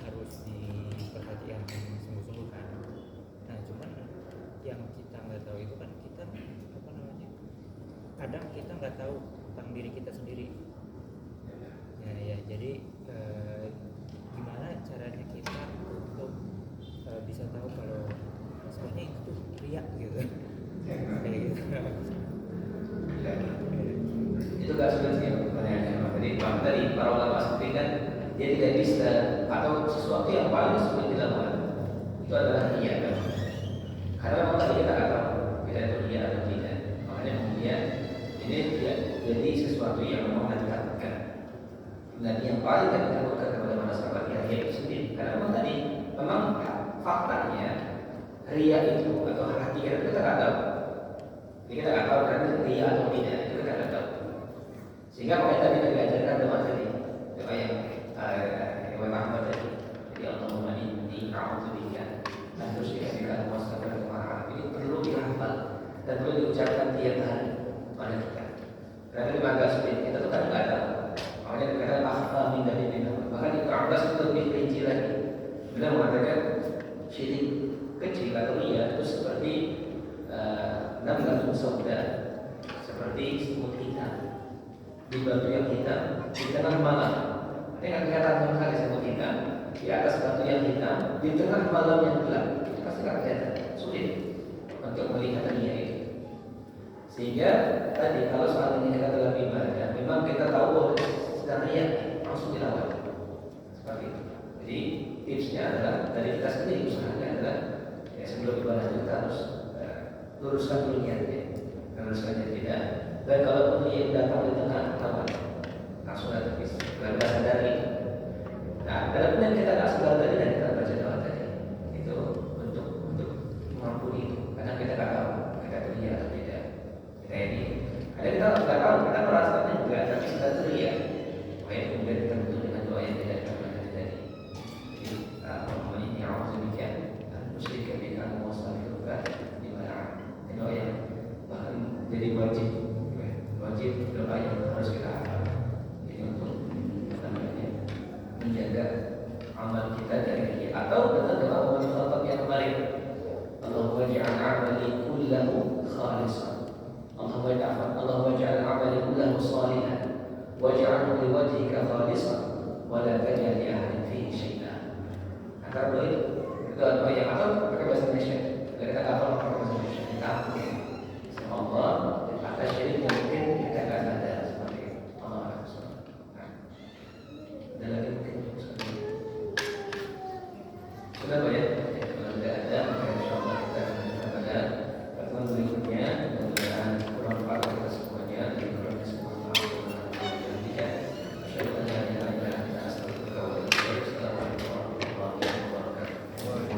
harus diperhatikan sungguh-sungguh kan. Nah cuman yang kita nggak tahu itu kan kita kadang kita nggak tahu tentang diri kita sendiri. Ya jadi gimana caranya kita untuk bisa tahu kalau sebenarnya itu tuh ria gitu. Kayak gitu. Itu gak sulit sih pertanyaannya. Jadi tadi para ulama seperti kan dia tidak bisa atau sesuatu yang paling sulit dilakukan itu adalah ria kan. Karena memang tadi kita nggak tahu kita itu ria atau tidak. Makanya kemudian ini jadi sesuatu yang memang harus dilakukan. Dan yang paling kita lakukan kepada masyarakat ya ria itu sendiri. Karena memang tadi memang faktanya ria itu atau hati kita nggak tahu. Jadi kita nggak tahu kan ria atau tidak, itu kita nggak tahu. Sehingga makanya tadi kita diajarkan doa tadi, doa yang Imam Ahmad tadi. Jadi Allahumma inni a'udzubika an tusyrika bika wa astaghfiruka. Ini perlu dihafal dan perlu diucapkan tiap hari pada kita. Karena itu agak sulit, kita tuh kan nggak tahu. Makanya dikatakan akhfa min dari minum. Bahkan di Al-Qur'an itu lebih rinci lagi. Beliau mengatakan syirik kecil atau ria itu seperti namlatun sauda, seperti semut hitam di batu yang hitam di tengah malam. Ini nggak kelihatan sama sekali semut hitam di atas batu yang hitam di tengah malam yang gelap. Itu pasti nggak kelihatan, sulit untuk melihat ria itu. Sehingga tadi kalau soal ini kita dalam ibadah, memang kita tahu bahwa sedang ria, langsung dilawan seperti itu. Jadi tipsnya adalah dari kita sendiri, usahanya adalah ya, sebelum ibadah kita harus luruskan dulu niatnya, luruskan niat kita. Dan kalau niat datang di tengah, lawan, langsung ada bisa kita sadari. Nah, dalam niat kita nggak sadar tadi dan kita baca doa tadi, itu untuk mengampuni itu, karena kita nggak tahu kita ria atau tidak. Kita ini, kadang kita nggak tahu, kita merasakannya juga, tapi kita ria. Makanya kemudian kita butuh dengan doa yang tidak kita tadi. Allahumma inni a'udzubika an tusyrika bika wa astaghfiruka lima a'lam. Doa yang bahkan jadi wajib doa yang harus kita hafal. Jadi untuk menjaga amal kita dari ria. Atau dengan doa Umar bin Khattab yang kemarin, Allahumma ja'al 'amali kullahu khalisan. Allahumma ja'al 'amali kullahu salihan waj'alhu liwajhika khalisan wa la taj'al li ahadin fihi syai'an. Antara dua itu doa yang atau pakai bahasa Indonesia. Kita hafal pakai bahasa Indonesia. Kita